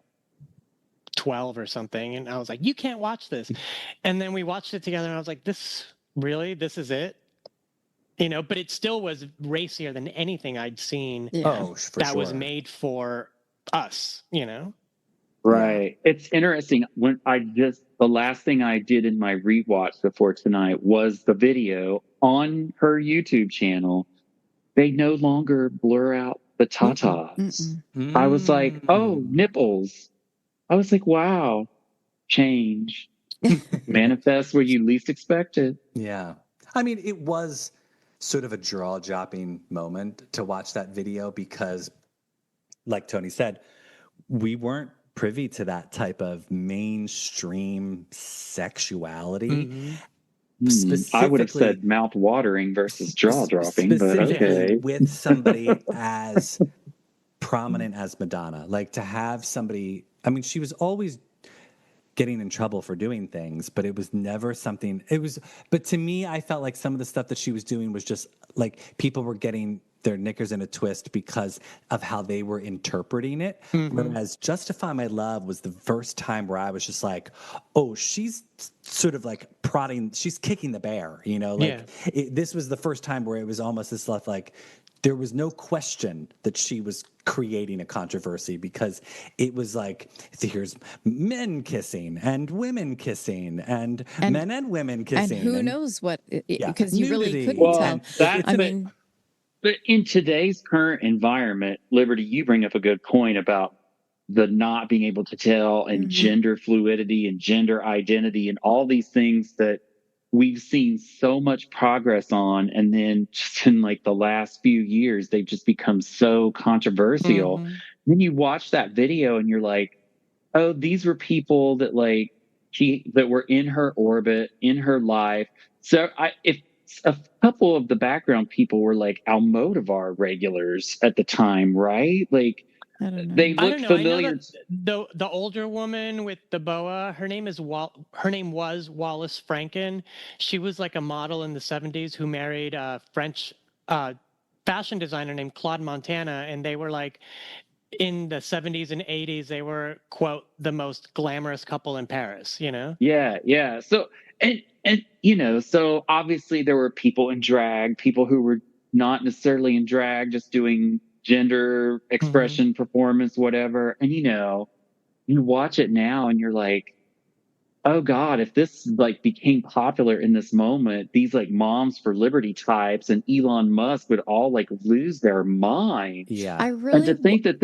12 or something. And I was like, you can't watch this. And then we watched it together, and I was like, this is it? But it still was racier than anything I'd seen oh, for that sure. was made for us, Right. It's interesting. The last thing I did in my rewatch before tonight was the video on her YouTube channel. They no longer blur out the tatas. I was like, oh, nipples. I was like, wow, change. Manifest where you least expect it. Yeah. I mean, it was sort of a jaw-dropping moment to watch that video because, like Tony said, we weren't privy to that type of mainstream sexuality. I would have said mouth-watering versus jaw-dropping, but okay. With somebody as prominent as Madonna. Like, to have somebody, I mean, she was always getting in trouble for doing things, but it was never something, but to me, I felt like some of the stuff that she was doing was just like people were getting their knickers in a twist because of how they were interpreting it. Whereas Justify My Love was the first time where I was just like, oh, she's sort of like prodding, she's kicking the bear, this was the first time where it was almost this stuff like, there was no question that she was creating a controversy because it was like, here's men kissing and women kissing and men and women kissing. And who knows what, because you really couldn't tell. But in today's current environment, Liberty, you bring up a good point about the not being able to tell and gender fluidity and gender identity and all these things that we've seen so much progress on. And then just in like the last few years, they've just become so controversial. Then you watch that video and you're like, oh, these were people that that were in her orbit, in her life. So if a couple of the background people were like Almodovar regulars at the time, right? Like, I don't know. they looked familiar. I know that the older woman with the boa, her name was Wallace Franken. She was like a model in the 70s who married a French fashion designer named Claude Montana, and they were like, in the 70s and 80s, they were, quote, the most glamorous couple in Paris, Yeah. So, and so obviously there were people in drag, people who were not necessarily in drag, just doing gender expression, performance, whatever. And, you watch it now and you're like, oh God, if this became popular in this moment, these moms for liberty types and Elon Musk would all lose their mind. Yeah. And to think that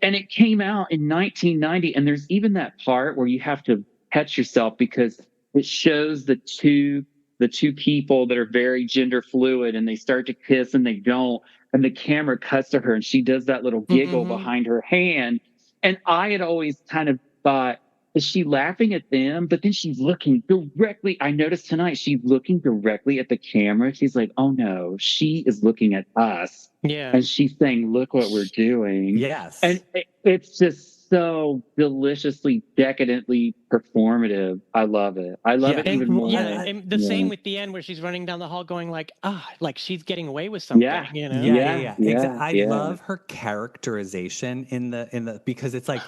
and it came out in 1990, and there's even that part where you have to catch yourself because it shows the the two people that are very gender fluid, and they start to kiss and they don't, and the camera cuts to her and she does that little giggle behind her hand. And I had always kind of thought, is she laughing at them? But then she's looking directly. I noticed tonight she's looking directly at the camera. She's like, oh no, she is looking at us. Yeah. And she's saying, look what we're doing. Yes. And it's just so deliciously, decadently performative. I love it. I love it even more. Yeah, and the same with the end where she's running down the hall going like, like she's getting away with something, you know? I love her characterization in the because it's like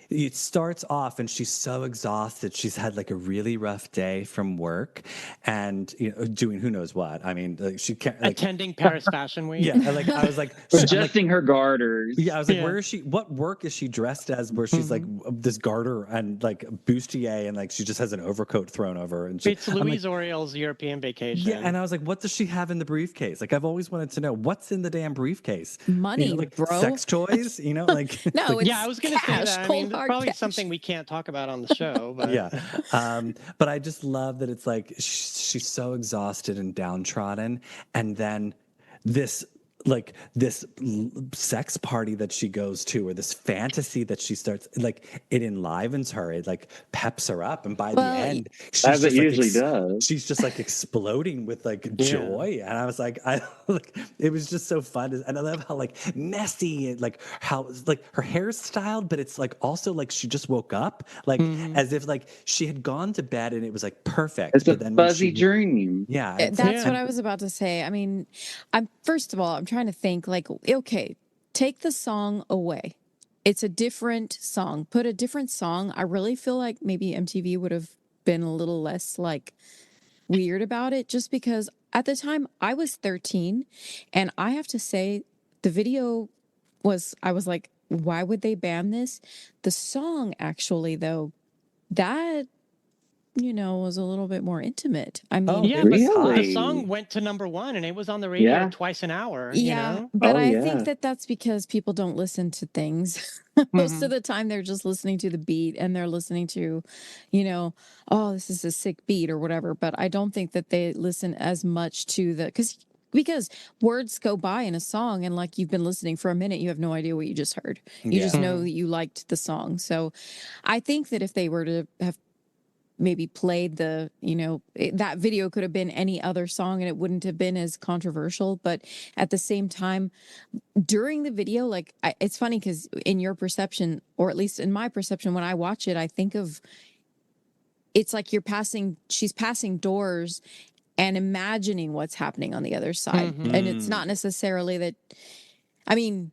it starts off and she's so exhausted. She's had like a really rough day from work and doing who knows what. I mean, like she can't attending Paris Fashion Week. Yeah, like I was like adjusting her garters. Yeah, I was like, where is she? What work is she dressed as? Where she's like this garter and like bustier and like she just has an overcoat thrown over. And it's Louise Oriel's European Vacation. Yeah, and I was like, what does she have in the briefcase? Like I've always wanted to know what's in the damn briefcase. Money, like bro. Sex toys, like no. like, it's I was going to say that. I mean, it's probably cash. something we can't talk about on the show. But. Yeah, but I just love that it's like she's so exhausted and downtrodden, and then this sex party that she goes to, or this fantasy that she starts, like it enlivens her, it like peps her up, and by the end, she's as it just, usually does, she's just like exploding with like joy, and I was like, it was just so fun, and I love how like messy, and like how like her hair's styled, but it's like also like she just woke up, like as if like she had gone to bed and it was like perfect. It's a fuzzy dream. Yeah, that's what I was about to say. I mean, first of all, I'm trying to think like, okay, take the song away. It's a different song. Put a different song. I really feel like maybe MTV would have been a little less like weird about it, just because at the time I was 13, and I have to say the video I was like, why would they ban this? The song actually though, that was a little bit more intimate. I mean, but the song went to #1 and it was on the radio twice an hour. Yeah, but I think that's because people don't listen to things. Most of the time they're just listening to the beat, and they're listening to, oh, this is a sick beat or whatever. But I don't think that they listen as much to because words go by in a song, and like you've been listening for a minute, you have no idea what you just heard. You just know that you liked the song. So I think that if they were to have maybe played that video could have been any other song and it wouldn't have been as controversial. But at the same time, during the video, like it's funny because in your perception, or at least in my perception, when I watch it, I think of it's like she's passing doors and imagining what's happening on the other side. And it's not necessarily that, I mean,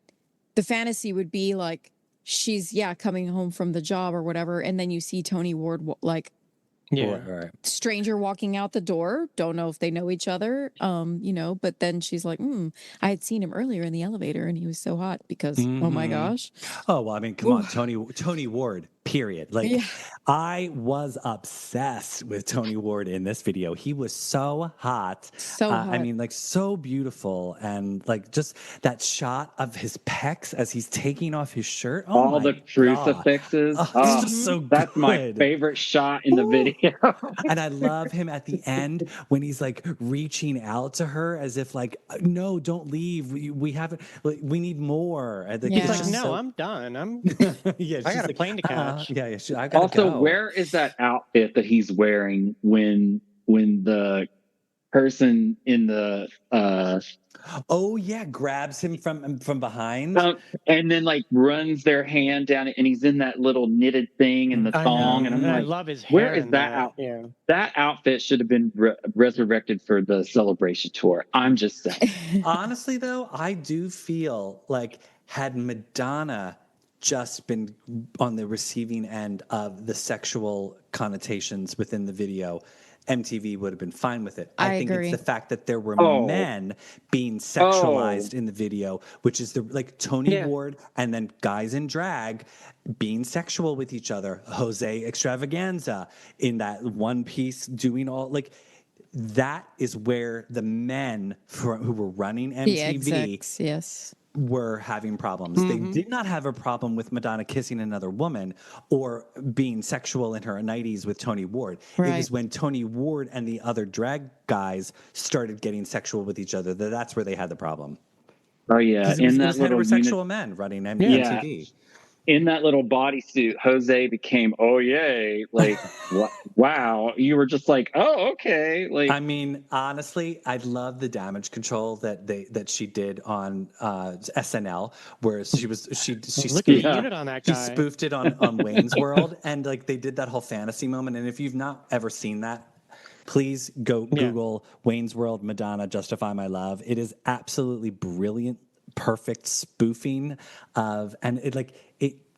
the fantasy would be like she's coming home from the job or whatever, and then you see Tony Ward like stranger walking out the door, don't know if they know each other, but then she's like, I had seen him earlier in the elevator and he was so hot because oh my gosh. Oh well, I mean, come on, Tony Ward, period. Like I was obsessed with Tony Ward in this video. He was so hot. I mean, like so beautiful, and like just that shot of his pecs as he's taking off his shirt. Oh, all the crucifixes. It's just so good. That's my favorite shot in the video. And I love him at the end when he's like reaching out to her as if like, no, don't leave. We haven't. We need more. He's like, no, I'm done. I got a plane to catch. I gotta also, go. where is that outfit that he's wearing when the person in the grabs him from behind and then like runs their hand down it, and he's in that little knitted thing and the thong, and I'm like, I love his hair. Where is that outfit? That outfit should have been resurrected for the Celebration tour. I'm just saying. Honestly though, I do feel like had Madonna just been on the receiving end of the sexual connotations within the video, MTV would have been fine with it. I think it's the fact that there were men being sexualized in the video, which is like Tony Ward, and then guys in drag being sexual with each other. Jose Extravaganza in that one piece doing all like that is where the men who were running MTV were having problems. They did not have a problem with Madonna kissing another woman or being sexual in her 90s with Tony Ward. It Right. was when Tony Ward and the other drag guys started getting sexual with each other that's where they had the problem. Oh yeah, 'Cause it was heterosexual men running MTV. in that little bodysuit, Jose became oh yay, like wow. You were just like, oh okay, like I mean, honestly, I love the damage control that she did on SNL, where she Look at the unit on that she guy. spoofed it on Wayne's World, and like they did that whole fantasy moment. And if you've not ever seen that, please go Google Wayne's World Madonna Justify My Love. It is absolutely brilliant, perfect spoofing of, and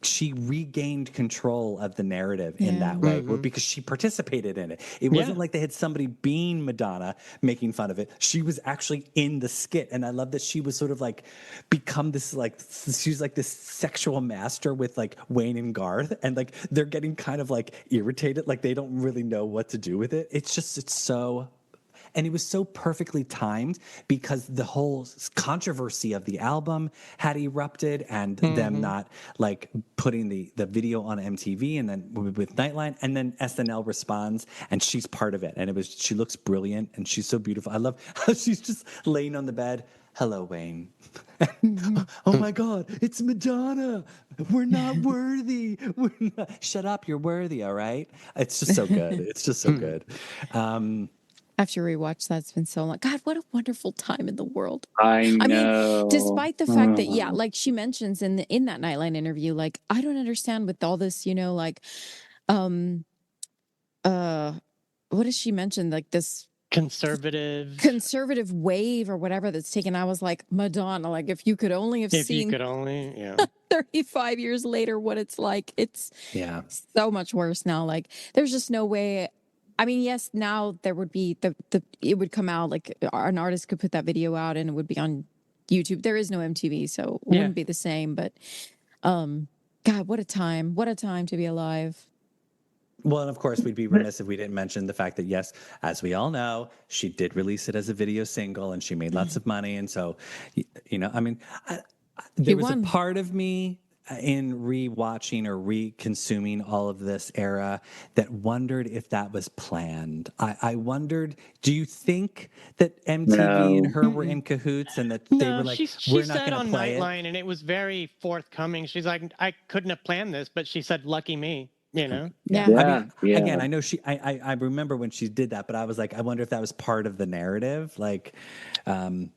she regained control of the narrative in that way because she participated in it. It wasn't like they had somebody being Madonna making fun of it. She was actually in the skit. And I love that she was sort of like become this, like, she's like this sexual master with like Wayne and Garth. And like, they're getting kind of like irritated. Like they don't really know what to do with it. It's so, and it was so perfectly timed because the whole controversy of the album had erupted and them not like putting the video on MTV and then with Nightline, and then SNL responds and she's part of it. And she looks brilliant and she's so beautiful. I love how she's just laying on the bed. Hello, Wayne. Oh my God, it's Madonna. We're not worthy. Shut up, you're worthy, all right? It's just so good. It's just so good. I have to rewatch that. It's been so long. God, what a wonderful time in the world. I know. mean, despite the fact that, like she mentions in that Nightline interview, like, I don't understand with all this, like, what does she mention? Like this conservative wave or whatever that's taken. I was like, Madonna, like if you could only have seen 35 years later what it's like, it's so much worse now. Like there's just no way. I mean, yes, now there would be it would come out, like an artist could put that video out and it would be on YouTube. There is no MTV, so it wouldn't be the same. But God, what a time to be alive. Well, and of course, we'd be remiss if we didn't mention the fact that, yes, as we all know, she did release it as a video single and she made lots of money. And so, I mean, there was a part of me in rewatching or re-consuming all of this era that wondered if that was planned. I wondered, do you think that MTV and her were in cahoots and that they were like, we're not going to play it? She said on Nightline, and it was very forthcoming. She's like, I couldn't have planned this, but she said, lucky me. Yeah. I mean, again, I know I remember when she did that, but I was like, I wonder if that was part of the narrative. Like, no,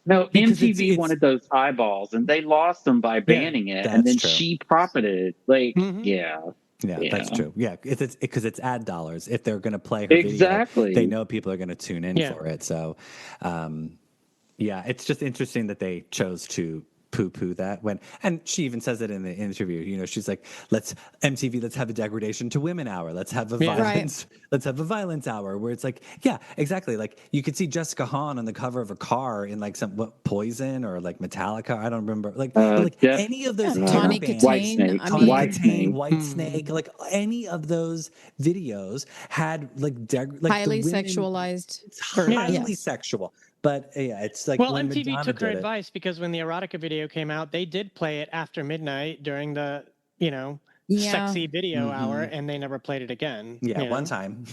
MTV wanted those eyeballs, and they lost them by banning it, and then she profited. Like, that's true. Yeah, because it's ad dollars. If they're going to play her video, they know people are going to tune in for it. So, it's just interesting that they chose to poo-poo that and she even says it in the interview. She's like, let's have a degradation to women hour. Let's have a violence hour, where it's like, yeah, exactly. Like you could see Jessica Hahn on the cover of a car in like Poison or like Metallica. I don't remember any of those Tawny Katane, White Snake, like any of those videos had like highly sexualized, highly sexual. But it's like, well, MTV took her advice, because when the erotica video came out, they did play it after midnight during the, sexy video hour, and they never played it again. Yeah, one time.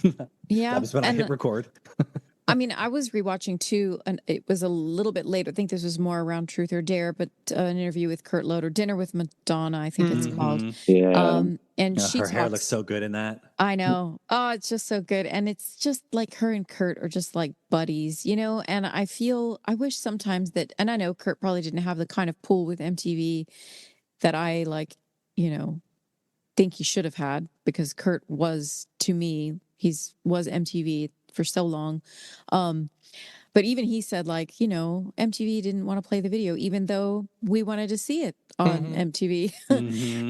That was when I hit record. I mean, I was rewatching too, and it was a little bit later. I think this was more around Truth or Dare, but an interview with Kurt Loder, Dinner with Madonna, I think it's called. Yeah. And she her hair looks so good in that. I know. Oh, it's just so good. And it's just like her and Kurt are just like buddies, and I wish sometimes that, and I know Kurt probably didn't have the kind of pull with MTV that I think he should have had, because Kurt was, to me, was MTV for so long. But even he said, like, MTV didn't want to play the video, even though we wanted to see it on MTV.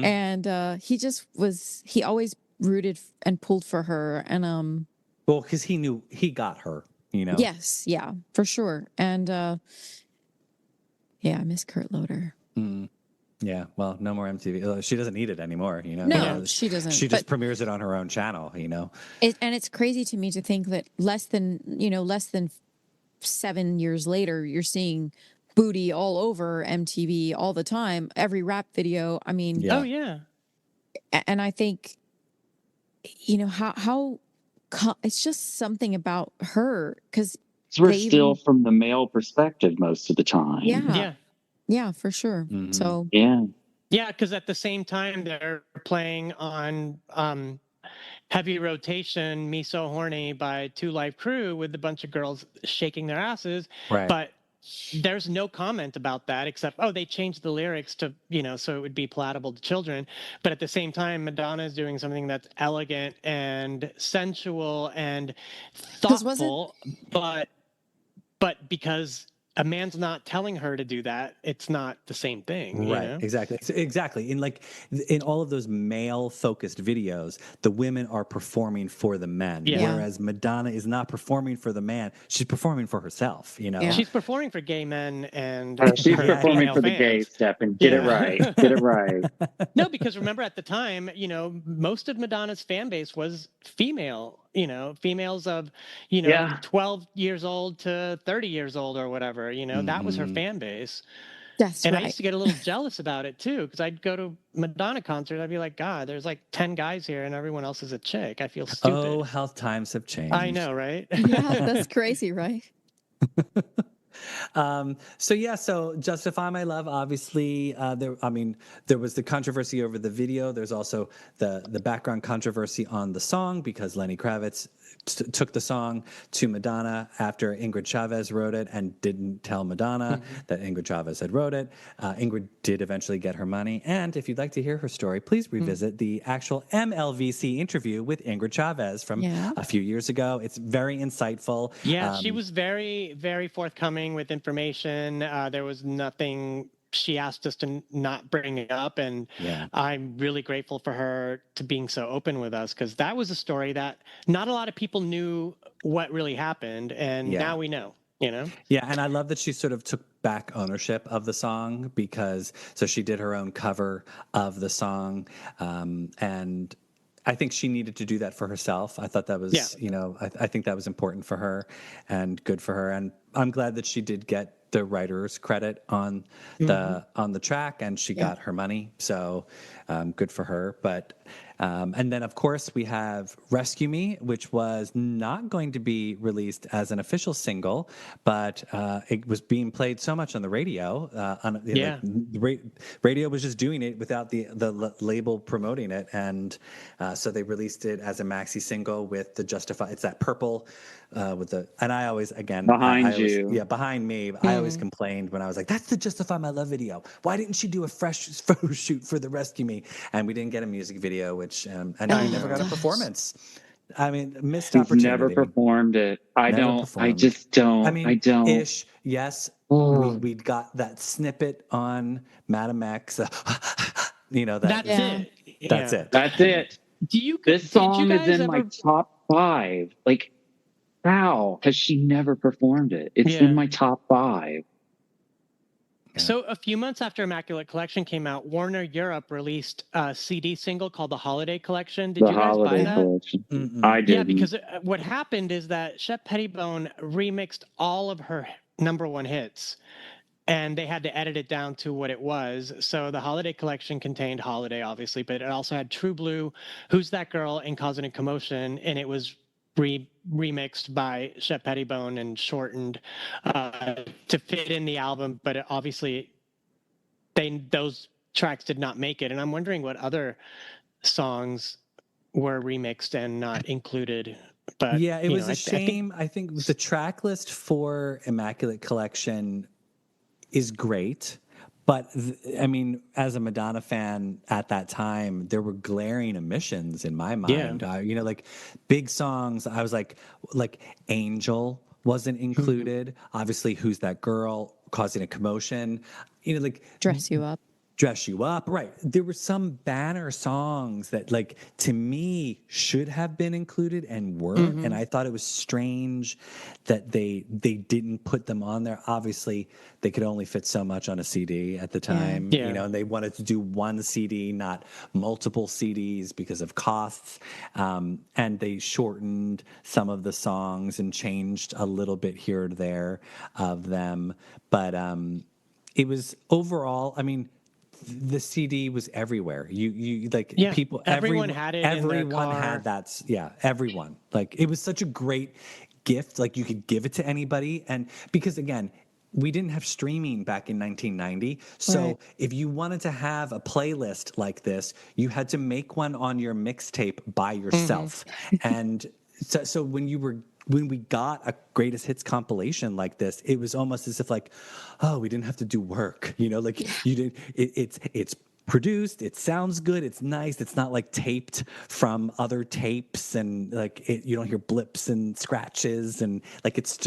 And he always rooted and pulled for her. And well, because he knew he got her, Yes, yeah, for sure. And I miss Kurt Loder. Yeah, well, no more MTV. She doesn't need it anymore, No, she doesn't. She just premieres it on her own channel, And it's crazy to me to think that less than 7 years later, you're seeing booty all over MTV all the time, every rap video. I mean, Yeah. Oh yeah. and I think, how it's just something about her because 'Cause we're they still even, from the male perspective most of the time. yeah, Yeah. yeah, for sure. Mhm. So, Yeah. Yeah, because at the same time they're playing on heavy rotation "Me So Horny" by Two Live Crew with a bunch of girls shaking their asses, Right. but there's no comment about that except, oh, they changed the lyrics to, so it would be palatable to children. But at the same time, Madonna is doing something that's elegant and sensual and because wasn't thoughtful, but because a man's not telling her to do that, it's not the same thing, Right, exactly. Exactly. In all of those male focused videos, the women are performing for the men. Yeah. Yeah. Whereas Madonna is not performing for the man. She's performing for herself, Yeah. She's performing for gay men and She's her performing female for the gay fans. step and get it Yeah. right. Get it right. No, because remember at the time, most of Madonna's fan base was female, females of, Yeah. 12 years old to 30 years old or whatever, that was her Mhm. fan base. that's And I right. used to get a little jealous about it too, because I'd go to Madonna concert. I'd be like, God, there's like 10 guys here and everyone else is a chick. I feel stupid. Oh, how times have changed. I know, right? Yeah, that's crazy, right? So Justify My Love, obviously, there was the controversy over the video. There's also the background controversy on the song because Lenny Kravitz took the song to Madonna after Ingrid Chavez wrote it and didn't tell Madonna that Ingrid Chavez had wrote it. Ingrid did eventually get her money. And if you'd like to hear her story, please revisit the actual MLVC interview with Ingrid Chavez from Yeah. a few years ago. It's very insightful. Yeah, she was very, very forthcoming with information. There was nothing she asked us to not bring up, and Yeah. I'm really grateful for her to being so open with us because that was a story that not a lot of people knew what really happened, and Yeah. now we know. Yeah, and I love that she sort of took back ownership of the song because so she did her own cover of the song, and I think she needed to do that for herself. I thought that was, Yeah. I think that was important for her and good for her, and I'm glad that she did get the writer's credit on the track, and she got her money. So good for her. But and then of course we have "Rescue Me," which was not going to be released as an official single, but it was being played so much on the radio. Radio was just doing it without the label promoting it, and so they released it as a maxi single with the Justify. It's that purple with the, and I always Behind you. yeah, behind me. I always complained when I was like, "That's the Justify My Love video. Why didn't she do a fresh photo shoot for the Rescue Me?" And we didn't get a music video, which and I never got a performance. I mean, missed She's opportunity. never performed it. I Never don't. I performed. just don't. I mean, I don't. ish. Yes, Oh. we got that snippet on Madam X. That That's Yeah. it. that's Yeah. it. That's it. Did This you song is guys in my ever- top 5. Like, how has she never performed it? It's Yeah. in my top 5. So a few months after Immaculate Collection came out, Warner Europe released a CD single called The Holiday Collection. Did The you guys buy holiday that? collection. Mm-mm. I did. Yeah, because what happened is that Shep Pettibone remixed all of her #1 hits, and they had to edit it down to what it was. So the Holiday Collection contained Holiday, obviously, but it also had True Blue, Who's That Girl, and Causing a Commotion, and it was remixed by Shep Pettibone and shortened to fit in the album, but obviously those tracks did not make it. And I'm wondering what other songs were remixed and not included. But Yeah, it was a I think shame. I think the track list for Immaculate Collection is great. But I mean, as a Madonna fan at that time, there were glaring omissions in my mind. Like big songs. I was like Angel wasn't included. Obviously, Who's That Girl, Causing a Commotion. Like Dress You Up. Dress You Up, right? There were some banner songs that, like, to me, should have been included and weren't, and I thought it was strange that they didn't put them on there. Obviously, they could only fit so much on a CD at the time, Yeah. you know, and they wanted to do one CD, not multiple CDs because of costs, and they shortened some of the songs and changed a little bit here or there of them, but it was overall, I mean, the CD was everywhere. You like Yeah, people. everyone had it in their Everyone car. had that. Yeah, everyone. Like it was such a great gift. Like you could give it to anybody, and because again, we didn't have streaming back in 1990. So Right. if you wanted to have a playlist like this, you had to make one on your mixtape by yourself, and so when we got a greatest hits compilation like this, it was almost as if like, oh, we didn't have to do work, you know, like you didn't. It's produced, it sounds good, it's nice, it's not like taped from other tapes, and like you don't hear blips and scratches, and like it's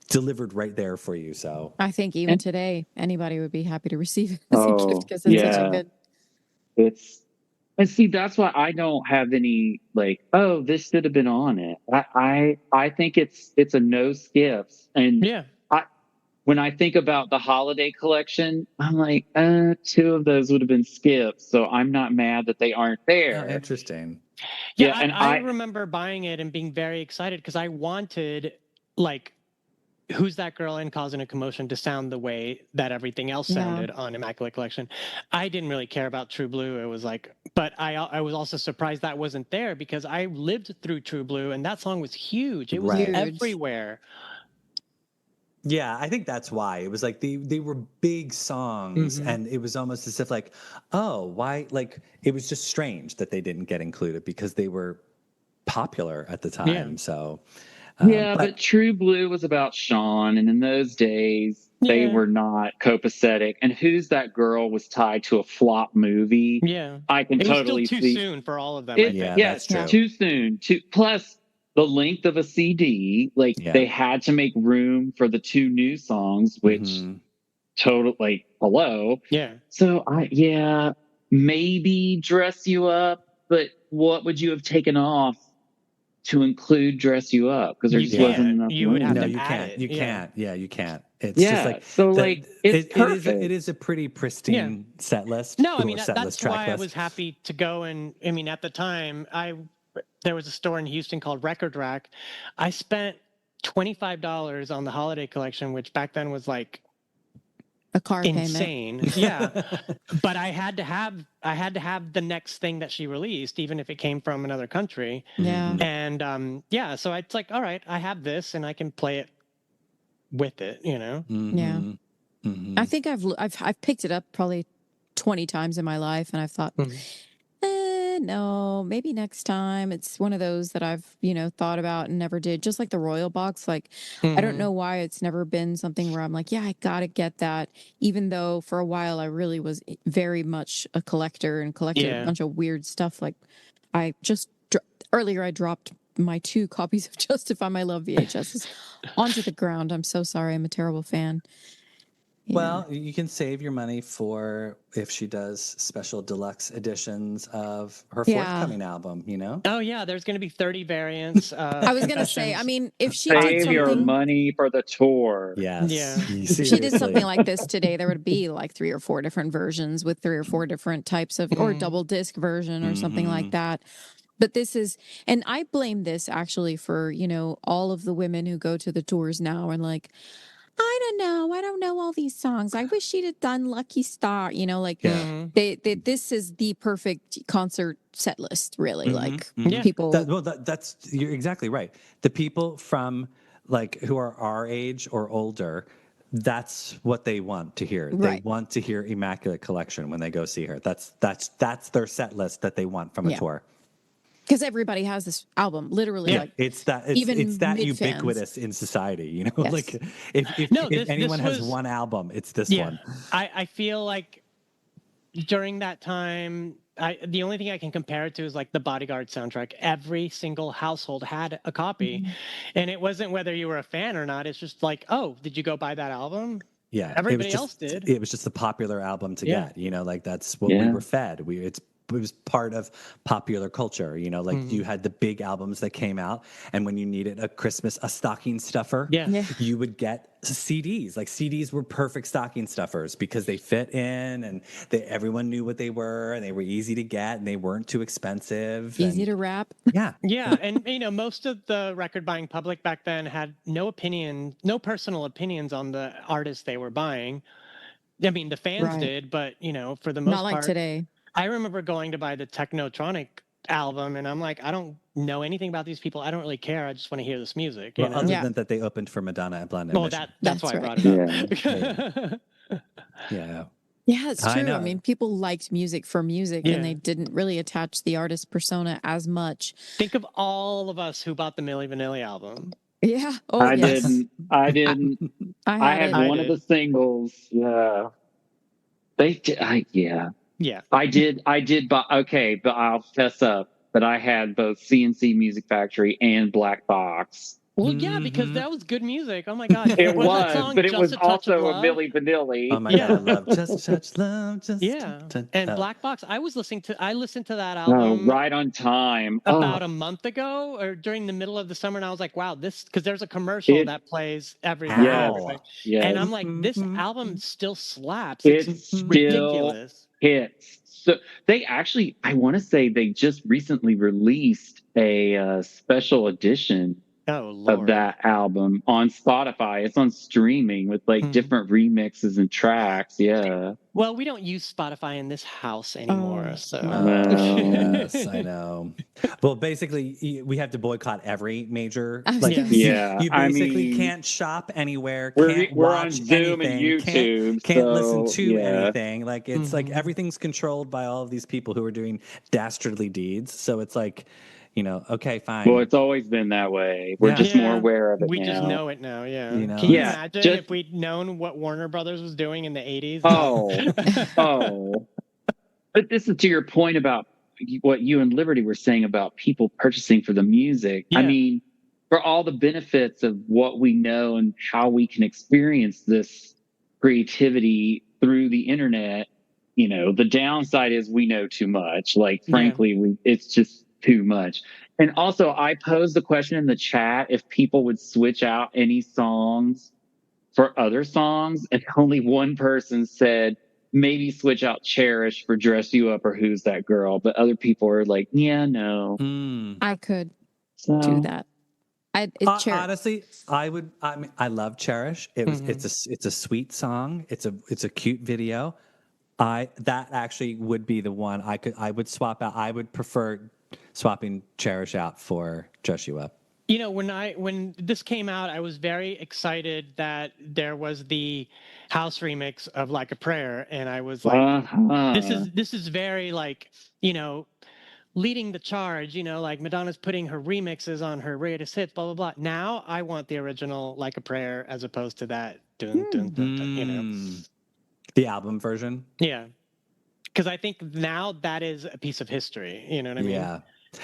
delivered right there for you. So I think even today, anybody would be happy to receive it as a gift Oh, because it's such a yeah. good. And see, that's why I don't have any like, oh, this should have been on it. I think it's a no skips. And Yeah. when I think about the holiday collection, I'm like, two of those would have been skips. So I'm not mad that they aren't there. interesting. Yeah, Yeah, and I remember buying it and being very excited because I wanted, like, Who's That Girl and Causing a Commotion to sound the way that everything else Yeah. sounded on Immaculate Collection. I didn't really care about True Blue. It was like, but I was also surprised that wasn't there because I lived through True Blue and that song was huge. It was Right. everywhere. Yeah, I think that's why. It was like they were big songs, and it was almost as if like, oh, why? Like it was just strange that they didn't get included because they were popular at the time. Yeah. So yeah, but True Blue was about Sean, and in those days they Yeah. were not copacetic. And Who's That Girl was tied to a flop movie. Yeah. I can It was totally still too see. soon for all of them, I think. Yeah, Yes, that's true. too soon. Plus the length of a CD, like Yeah. they had to make room for the two new songs, which totally hello. Yeah. So maybe Dress You Up, but what would you have taken off to include Dress You Up? Because there You just can't. wasn't enough You would room. have No, to you add can't. it. You Yeah. can't. Yeah, you can't. It's Yeah, just like so like it's perfect. it is a pretty pristine set list. No, I or mean set that's list, track why I list. was happy to go and I mean at the time there was a store in Houston called Record Rack. I spent $25 on the holiday collection, which back then was like A car payment. insane. Yeah. But I had to have the next thing that she released, even if it came from another country. Yeah. And so it's like, all right, I have this and I can play it with it, you know? Yeah. I think I've picked it up probably 20 times in my life, and I've thought, no, maybe next time. It's one of those that I've thought about and never did. Just like the Royal Box, like I don't know why it's never been something where I'm like, yeah, I gotta get that. Even though for a while I really was very much a collector and collected a bunch of weird stuff. Like I just earlier I dropped my 2 copies of Justify My Love VHSs onto the ground. I'm so sorry. I'm a terrible fan. Yeah. Well, you can save your money for if she does special deluxe editions of her forthcoming album, you know? Oh yeah, there's going to be 30 variants. I was gonna say, I mean, if she Save did your something, money for the tour. Yes. Yeah. if she did something like this today, there would be like 3 or 4 different versions with 3 or 4 different types of, or double disc version or something like that. But this is, and I blame this actually for, all of the women who go to the tours now and like, I don't know all these songs. I wish she'd have done Lucky Star, this is the perfect concert set list, really. Like people. That's you're exactly right. The people from like who are our age or older, that's what they want to hear. Right. They want to hear Immaculate Collection when they go see her. That's their set list that they want from a tour. Because everybody has this album, literally. Like it's that ubiquitous in society, you know. Yes. Like if anyone has one album, it's this one. I feel like during that time, the only thing I can compare it to is like the Bodyguard soundtrack. Every single household had a copy, and it wasn't whether you were a fan or not. It's just like, oh, did you go buy that album? Yeah, Everybody it was else did. It was just the popular album to Yeah. get. You know, like that's what we were fed. It was part of popular culture. You know, like you had the big albums that came out, and when you needed a stocking stuffer, Yeah. you would get CDs. Like CDs were perfect stocking stuffers because they fit in, and everyone knew what they were, and they were easy to get, and they weren't too expensive. Easy to wrap. Yeah. Yeah, and most of the record buying public back then had no personal opinions on the artists they were buying. I mean, the fans Right. did, but for the Not most like part, today. I remember going to buy the Technotronic album, and I'm like, I don't know anything about these people. I don't really care. I just want to hear this music. Well, other Yeah. than that, they opened for Madonna at Blonde Well, Ambition. that's why I That's brought it up. Yeah. Yeah, it's I true. know. I mean, people liked music for music Yeah. and they didn't really attach the artist persona as much. Think of all of us who bought the Milli Vanilli album. Yeah. Oh, I yes. didn't. I didn't. I I had had it. one of the singles. Yeah. They did. Yeah. I did. But okay, but I'll fess up. But I had both CNC Music Factory and Black Box. Well, yeah, because that was good music. Oh my God. It Wasn't that was, song but it Just was a Touch of also a Love? Milli Vanilli. Oh my Yeah. God, I love Just Touch Love. Just Yeah. And Black Box, I listened to that Oh, album right on time. about Oh, a month ago or during the middle of the summer, and I was like, wow, because there's a commercial that plays everywhere. Ow. yes. And I'm like, this Mhm. album still slaps. It It's still ridiculous. hits. So they actually, I want to say they just recently released a special edition Oh, Lord. of that album on Spotify. It's on streaming with like different remixes and tracks. Yeah. Well, we don't use Spotify in this house anymore, Oh, so. Well. Yes, I know. Well, basically, we have to boycott every major. Like, Yeah. Yeah. you I basically mean, can't shop anywhere. we're Can't on watch Zoom and anything. YouTube. Can't listen so, to yeah. anything. Like it's like Mhm. everything's controlled by all of these people who are doing dastardly deeds. So it's like, okay, fine. Well, it's always been that way. We're Yeah. just more aware of it We now. just know it now, yeah. You know, Can you Yeah, imagine just- if we'd known what Warner Brothers was doing in the 80s? Oh. But this is to your point about what you and Liberty were saying about people purchasing for the music. I Yeah. mean, for all the benefits of what we know and how we can experience this creativity through the internet, the downside is we know too much. Like, frankly, it's just too much. And also, I posed the question in the chat if people would switch out any songs for other songs, and only one person said maybe switch out Cherish for Dress You Up or Who's That Girl, but other people are like, yeah, no. I could So, do that. Cherish. Honestly, I would. I mean, I love Cherish. It's a sweet song. It's a cute video. That actually would be the one I would swap out. I would prefer swapping Cherish out for Dress You Up. When this came out, I was very excited that there was the house remix of Like a Prayer, and I was like, this is very like, leading the charge, like Madonna's putting her remixes on her greatest hits, blah blah blah. Now I want the original Like a Prayer as opposed to that dun, dun, dun, dun, The album version. Yeah. Because I think now that is a piece of history. You know what I mean? Yeah.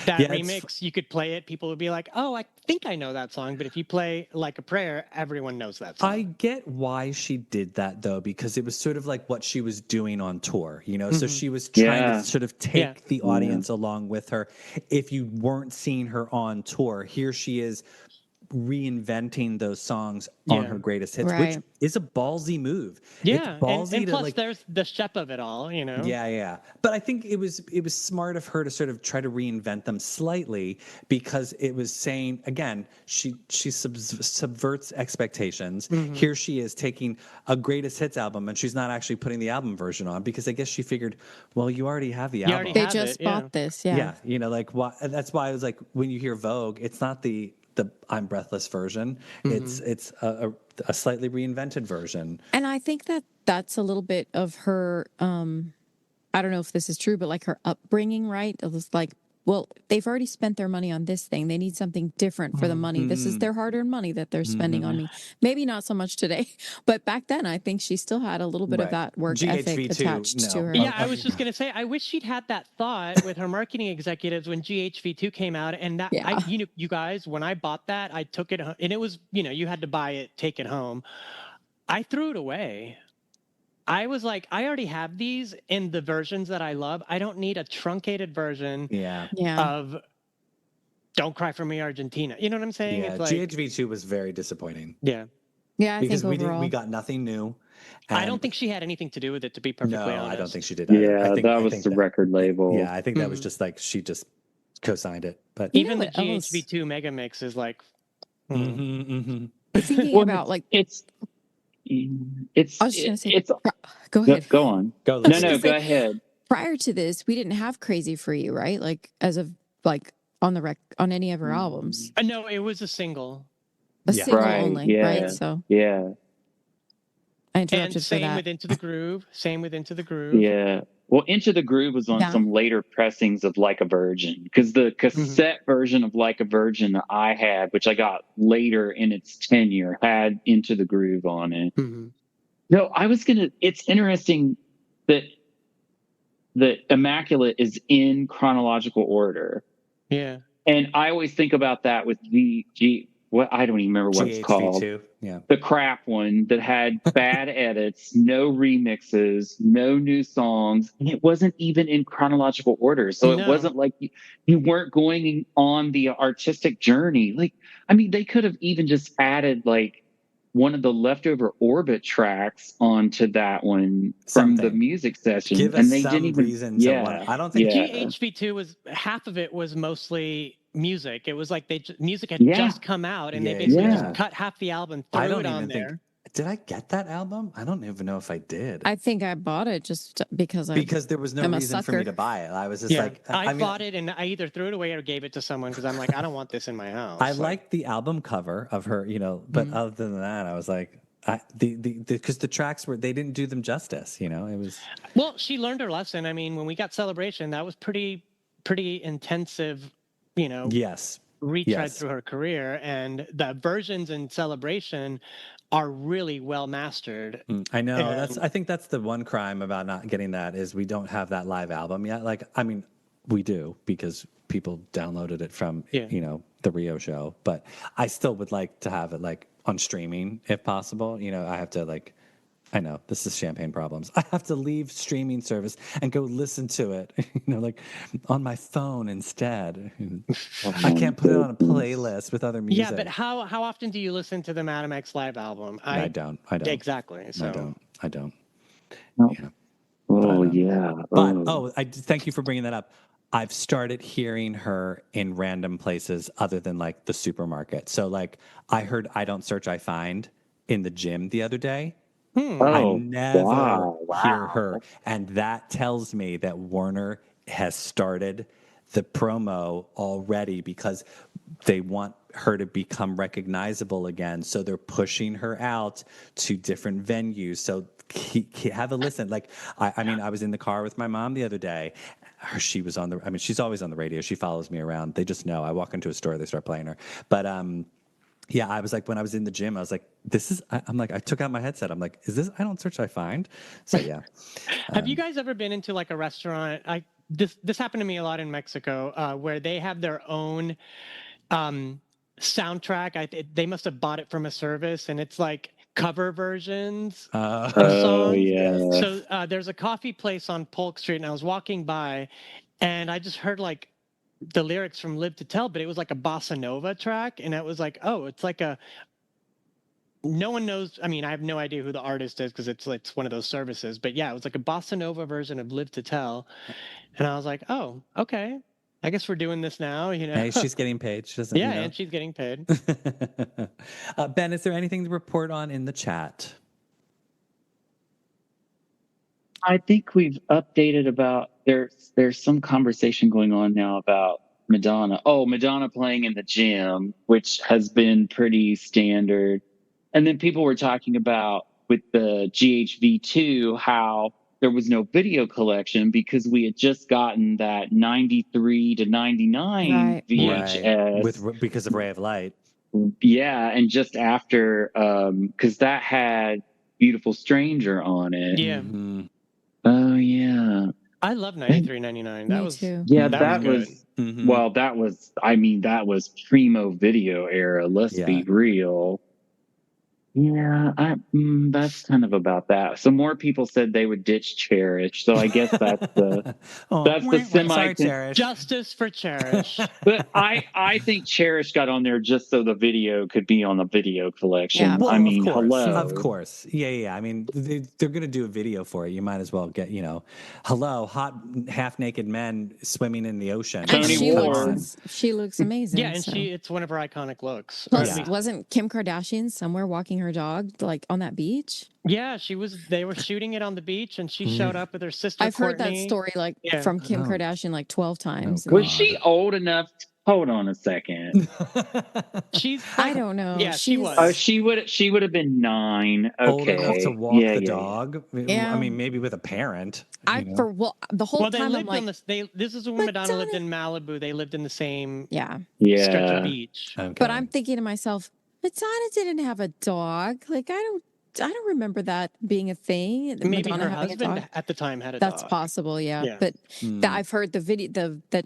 That Yeah, remix, you could play it. People would be like, "Oh, I think I know that song." But if you play Like a Prayer, everyone knows that song. I get why she did that though, because it was sort of like what she was doing on tour, So she was trying to sort of take the audience along with her. If you weren't seeing her on tour, here she is reinventing those songs on her greatest hits, Right. which is a ballsy move. Yeah, It's ballsy and to plus like. there's the shep of it all. Yeah. But I think it was smart of her to sort of try to reinvent them slightly because it was saying, again, she subverts expectations. Here she is taking a greatest hits album and she's not actually putting the album version on because I guess she figured, well, you already have the album. already They have just it, bought this. Yeah. Yeah, like why? That's why I was like, when you hear Vogue, it's not the I'm Breathless version. It's a slightly reinvented version. And I think that's a little bit of her, I don't know if this is true, but like her upbringing, right? It was like, well, they've already spent their money on this thing. They need something different for the money. This is their hard-earned money that they're spending on me. Maybe not so much today, but back then I think she still had a little bit of that work ethic GHV2, attached to no. her. Yeah, I was just gonna say, I wish she'd had that thought with her marketing executives when GHV2 came out, and that you guys, when I bought that, I took it, and it was, you had to buy it, take it home. I threw it away. I was like, I already have these in the versions that I love. I don't need a truncated version Yeah. of Don't Cry for Me, Argentina. You know what I'm saying? Yeah. It's like, GHV2 was very disappointing yeah. Yeah, I because think overall. we got nothing new. I don't and- think she had anything to do with it, to be perfectly No, honest. I don't think she did either. Yeah, that I was think the record label. Yeah, I think that was Mhm. just like she just co-signed it. But You Even know the what else? GHV2 Mega Mix is like, Thinking Well, about like, it's I was just gonna say, it's go ahead. go on. go. I was No, gonna go say, ahead. prior to this, we didn't have Crazy for You, right? Like as of like on the on any of her albums, no, it was a single. a Yeah. single Right, only, yeah. right? So Yeah. I And interrupted for same that. with Into the Groove. Same with Into the Groove. Yeah. Well, Into the Groove was on Yeah. some later pressings of Like a Virgin, because the cassette version of Like a Virgin that I had, which I got later in its tenure, had Into the Groove on it. Mhm. No, it's interesting that Immaculate is in chronological order. Yeah. And I always think about that with I don't even remember what it's called. GHV2. Yeah. The crap one that had bad edits, no remixes, no new songs, and it wasn't even in chronological order. So No. it wasn't like you weren't going on the artistic journey. Like, I mean, they could have even just added like one of the leftover Orbit tracks onto that one from the Something. music session, Give and us they some didn't even. reason to Yeah, want. I don't think yeah. GHV2 was half of it was mostly music. It was like music had Yeah. just come out, and they Yeah, basically yeah. just cut half the album, I threw don't it on even there. think. Did I get that album? I don't even know if I did. I think I bought it just because There was no I'm a reason for me sucker. to buy it. I was just Yeah, like, I mean, bought it and I either threw it away or gave it to someone because I'm like, I don't want this in my house. I Like, liked the album cover of her, but other than that, I was like, because the tracks they didn't do them justice, it was. well, she learned her lesson. I mean, when we got Celebration, that was pretty intensive, Yes. retread Yes. through her career, and the versions in Celebration are really well mastered. I know And- I think that's the one crime about not getting that is we don't have that live album yet. Like, I mean, we do because people downloaded it from, the Rio show, but I still would like to have it like on streaming if possible. I have to I know this is champagne problems. I have to leave streaming service and go listen to it, like on my phone instead. I can't put it on a playlist with other music. Yeah, but how often do you listen to the Madam X live album? I don't. Exactly. So I don't. No. Yeah. Oh, But, yeah. But thank you for bringing that up. I've started hearing her in random places other than like the supermarket. So like I heard I Don't Search, I Find in the gym the other day. I never hear her. And that tells me that Warner has started the promo already because they want her to become recognizable again. So they're pushing her out to different venues. So have a listen. Like, I was in the car with my mom the other day. She was she's always on the radio. She follows me around. They just know. I walk into a store, they start playing her. But, yeah, I was like, when I was in the gym, I was like, I took out my headset. I'm like, is this I Don't Search, I Find? So, yeah. have you guys ever been into like a restaurant? This happened to me a lot in Mexico, where they have their own soundtrack. They must have bought it from a service, and it's like cover versions of songs. Yeah. So there's a coffee place on Polk Street, and I was walking by, and I just heard like the lyrics from Live to Tell, but it was like a bossa nova track, and it was like, oh, it's like no one knows. I mean, I have no idea who the artist is because it's one of those services. But yeah, it was like a bossa nova version of Live to Tell, and I was like, oh, okay, I guess we're doing this now. Hey, she's getting paid. She doesn't. Yeah, and she's getting paid. Ben, is there anything to report on in the chat? I think we've updated about there's some conversation going on now about Madonna. Oh, Madonna playing in the gym, which has been pretty standard. And then people were talking about with the GHV2 how there was no video collection because we had just gotten that 93 to 99 Right. VHS. Because of Ray of Light. Yeah, and just after because that had Beautiful Stranger on it. Yeah. Mm-hmm. Oh yeah. I love 93.99. That Me was too. Yeah, That that was was Mm-hmm. well, that was primo video era, let's be real. Yeah, that's kind of about that. So more people said they would ditch Cherish. So I guess that's the Oh, that's the sorry, Cherish. Justice for Cherish. But I think Cherish got on there just so the video could be on the video collection. Yeah. Well, I mean, of course, hello. of course. Yeah. I mean, they're going to do a video for it. You might as well get, hello, hot half naked men swimming in the ocean. And Tony she Ward. looks amazing. Yeah, and so. it's one of her iconic looks. Plus, Yeah. wasn't Kim Kardashian somewhere walking her dog like on that beach? Yeah, they were shooting it on the beach, and she showed up with her sister. I've heard that Courtney. story like Yeah. from Kim Oh. Kardashian like 12 times. Oh, Was God. she old enough? Hold on a second. She's I don't know. Yeah, she was. Oh, she would have been 9. Old Okay. enough to walk the dog. Yeah. I mean, maybe with a parent. The whole Well, they time I'm lived like, on this. This is when Madonna lived in Malibu. They lived in the same yeah. stretch Yeah. of beach. Okay. But I'm thinking to myself, Madonna didn't have a dog. Like I don't remember that being a thing. Maybe Madonna her having a husband dog. at the time had a That's dog. possible, yeah. Yeah. But Hmm. I've heard the video that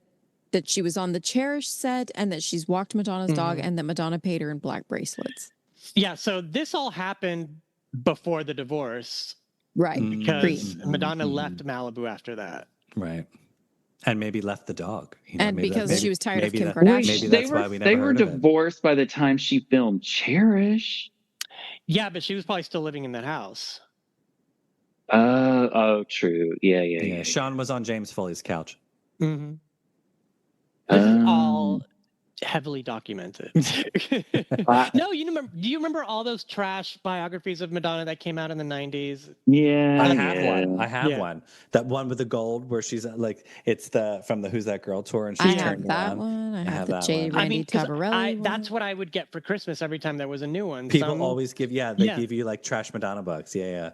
she was on the Cherish set and that she's walked Madonna's dog and that Madonna paid her in black bracelets. Yeah, so this all happened before the divorce Right. Mm. because Mhm. Madonna left Malibu after that. Right. And maybe left the dog. And maybe because she was tired of maybe Kim that- Kardashian. Maybe They that's were why we never they were heard of it. divorced by the time she filmed Cherish. Yeah, but she was probably still living in that house. Oh, true. Yeah. Sean was on James Foley's couch. Mm-hmm. This is Um, all heavily documented. I- No, do you remember all those trash biographies of Madonna that came out in the 90s? Yeah, I have yeah. one. I have Yeah. one. That one with the gold where she's like, it's from the Who's That Girl tour, and I she's have turning that around. one. I have the that J. one. Randy 'cause Tabarelli that's one. what I would get for Christmas every time there was a new one. People Some- always give, they give you like trash Madonna books. Yeah.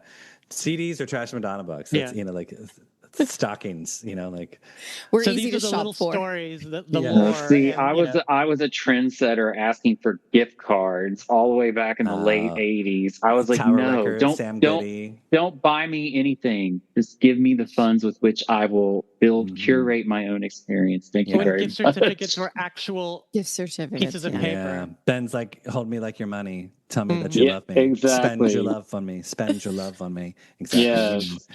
CDs or trash Madonna books. That's, Yeah. like stockings, like. We're so easy these to are the little shop for. stories, the Yeah. lore. See, and, I was a trendsetter asking for gift cards all the way back in the late 80s. I was like, Tower no, Records, Sam don't Goody. buy me anything. Just give me the funds with which I will curate my own experience. Thank you Yeah. very gift much. certificates were actual Gift certificates. pieces of yeah. paper. Yeah. Ben's like, hold me like your money. Tell me that you Yeah, love me. Spend exactly. your love on me. Spend your love on me. Exactly. Yes,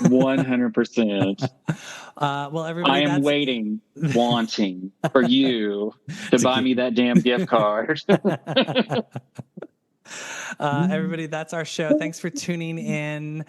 100%. Well, everybody, I am that's- waiting, wanting for you to buy me that damn gift card. Everybody, that's our show. Thanks for tuning in.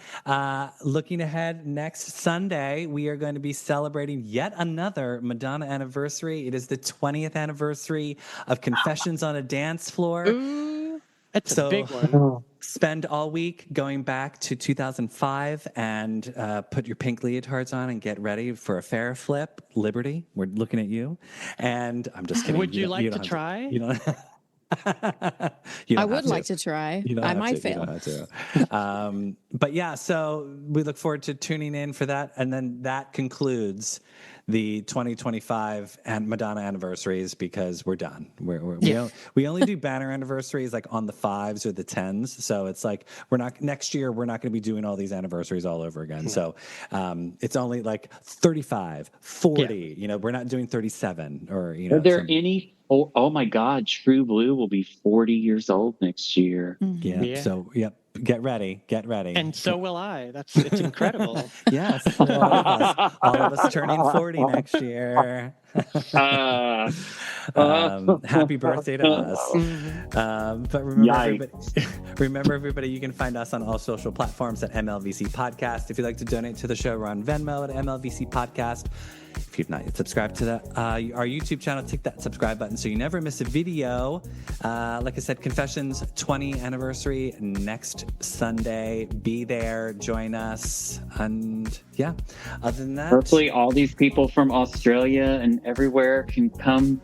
Looking ahead, next Sunday, we are going to be celebrating yet another Madonna anniversary. It is the 20th anniversary of Confessions on a Dance Floor. Ooh, that's So- a big one. Spend all week going back to 2005 and put your pink leotards on and get ready for a fair flip. Liberty, we're looking at you. And I'm just kidding. Would you don't- like to don't have try? You don't. You I don't would have like to try. You don't I have might to. You fail. don't have to. But yeah, so we look forward to tuning in for that. And then that concludes the 2025 and Madonna anniversaries because we're done. We only do banner anniversaries like on the 5s or the 10s. So it's like next year we're not going to be doing all these anniversaries all over again. So it's only like 35, 40. We're not doing 37 or Are there any? Oh my God! True Blue will be 40 years old next year. Yeah. Yeah. So get ready. And so will I. It's incredible. Yes, all of us turning 40 next year. Happy birthday to us. But remember, everybody, you can find us on all social platforms at MLVC Podcast. If you'd like to donate to the show, we're on Venmo at MLVC Podcast. If you've not yet subscribed to our YouTube channel, click that subscribe button so you never miss a video. Like I said, Confessions 20 anniversary next Sunday. Be there, join us, and yeah. Other than that, Hopefully, all these people from Australia and everywhere can come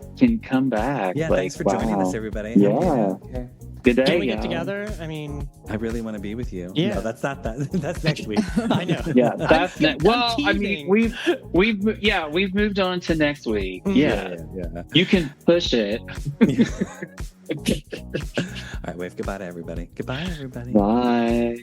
back. yeah. Like, Thanks for joining wow. us, everybody. Yeah. Good day. Can we get y'all. together? I mean, I really want to be with you. Yeah. No, that's not that. That's next week. I know. Yeah, that's I'm well. I mean, teasing. we've moved on to next week. Yeah, Yeah. you can push it. All right, wave goodbye to everybody. Goodbye, everybody. Bye.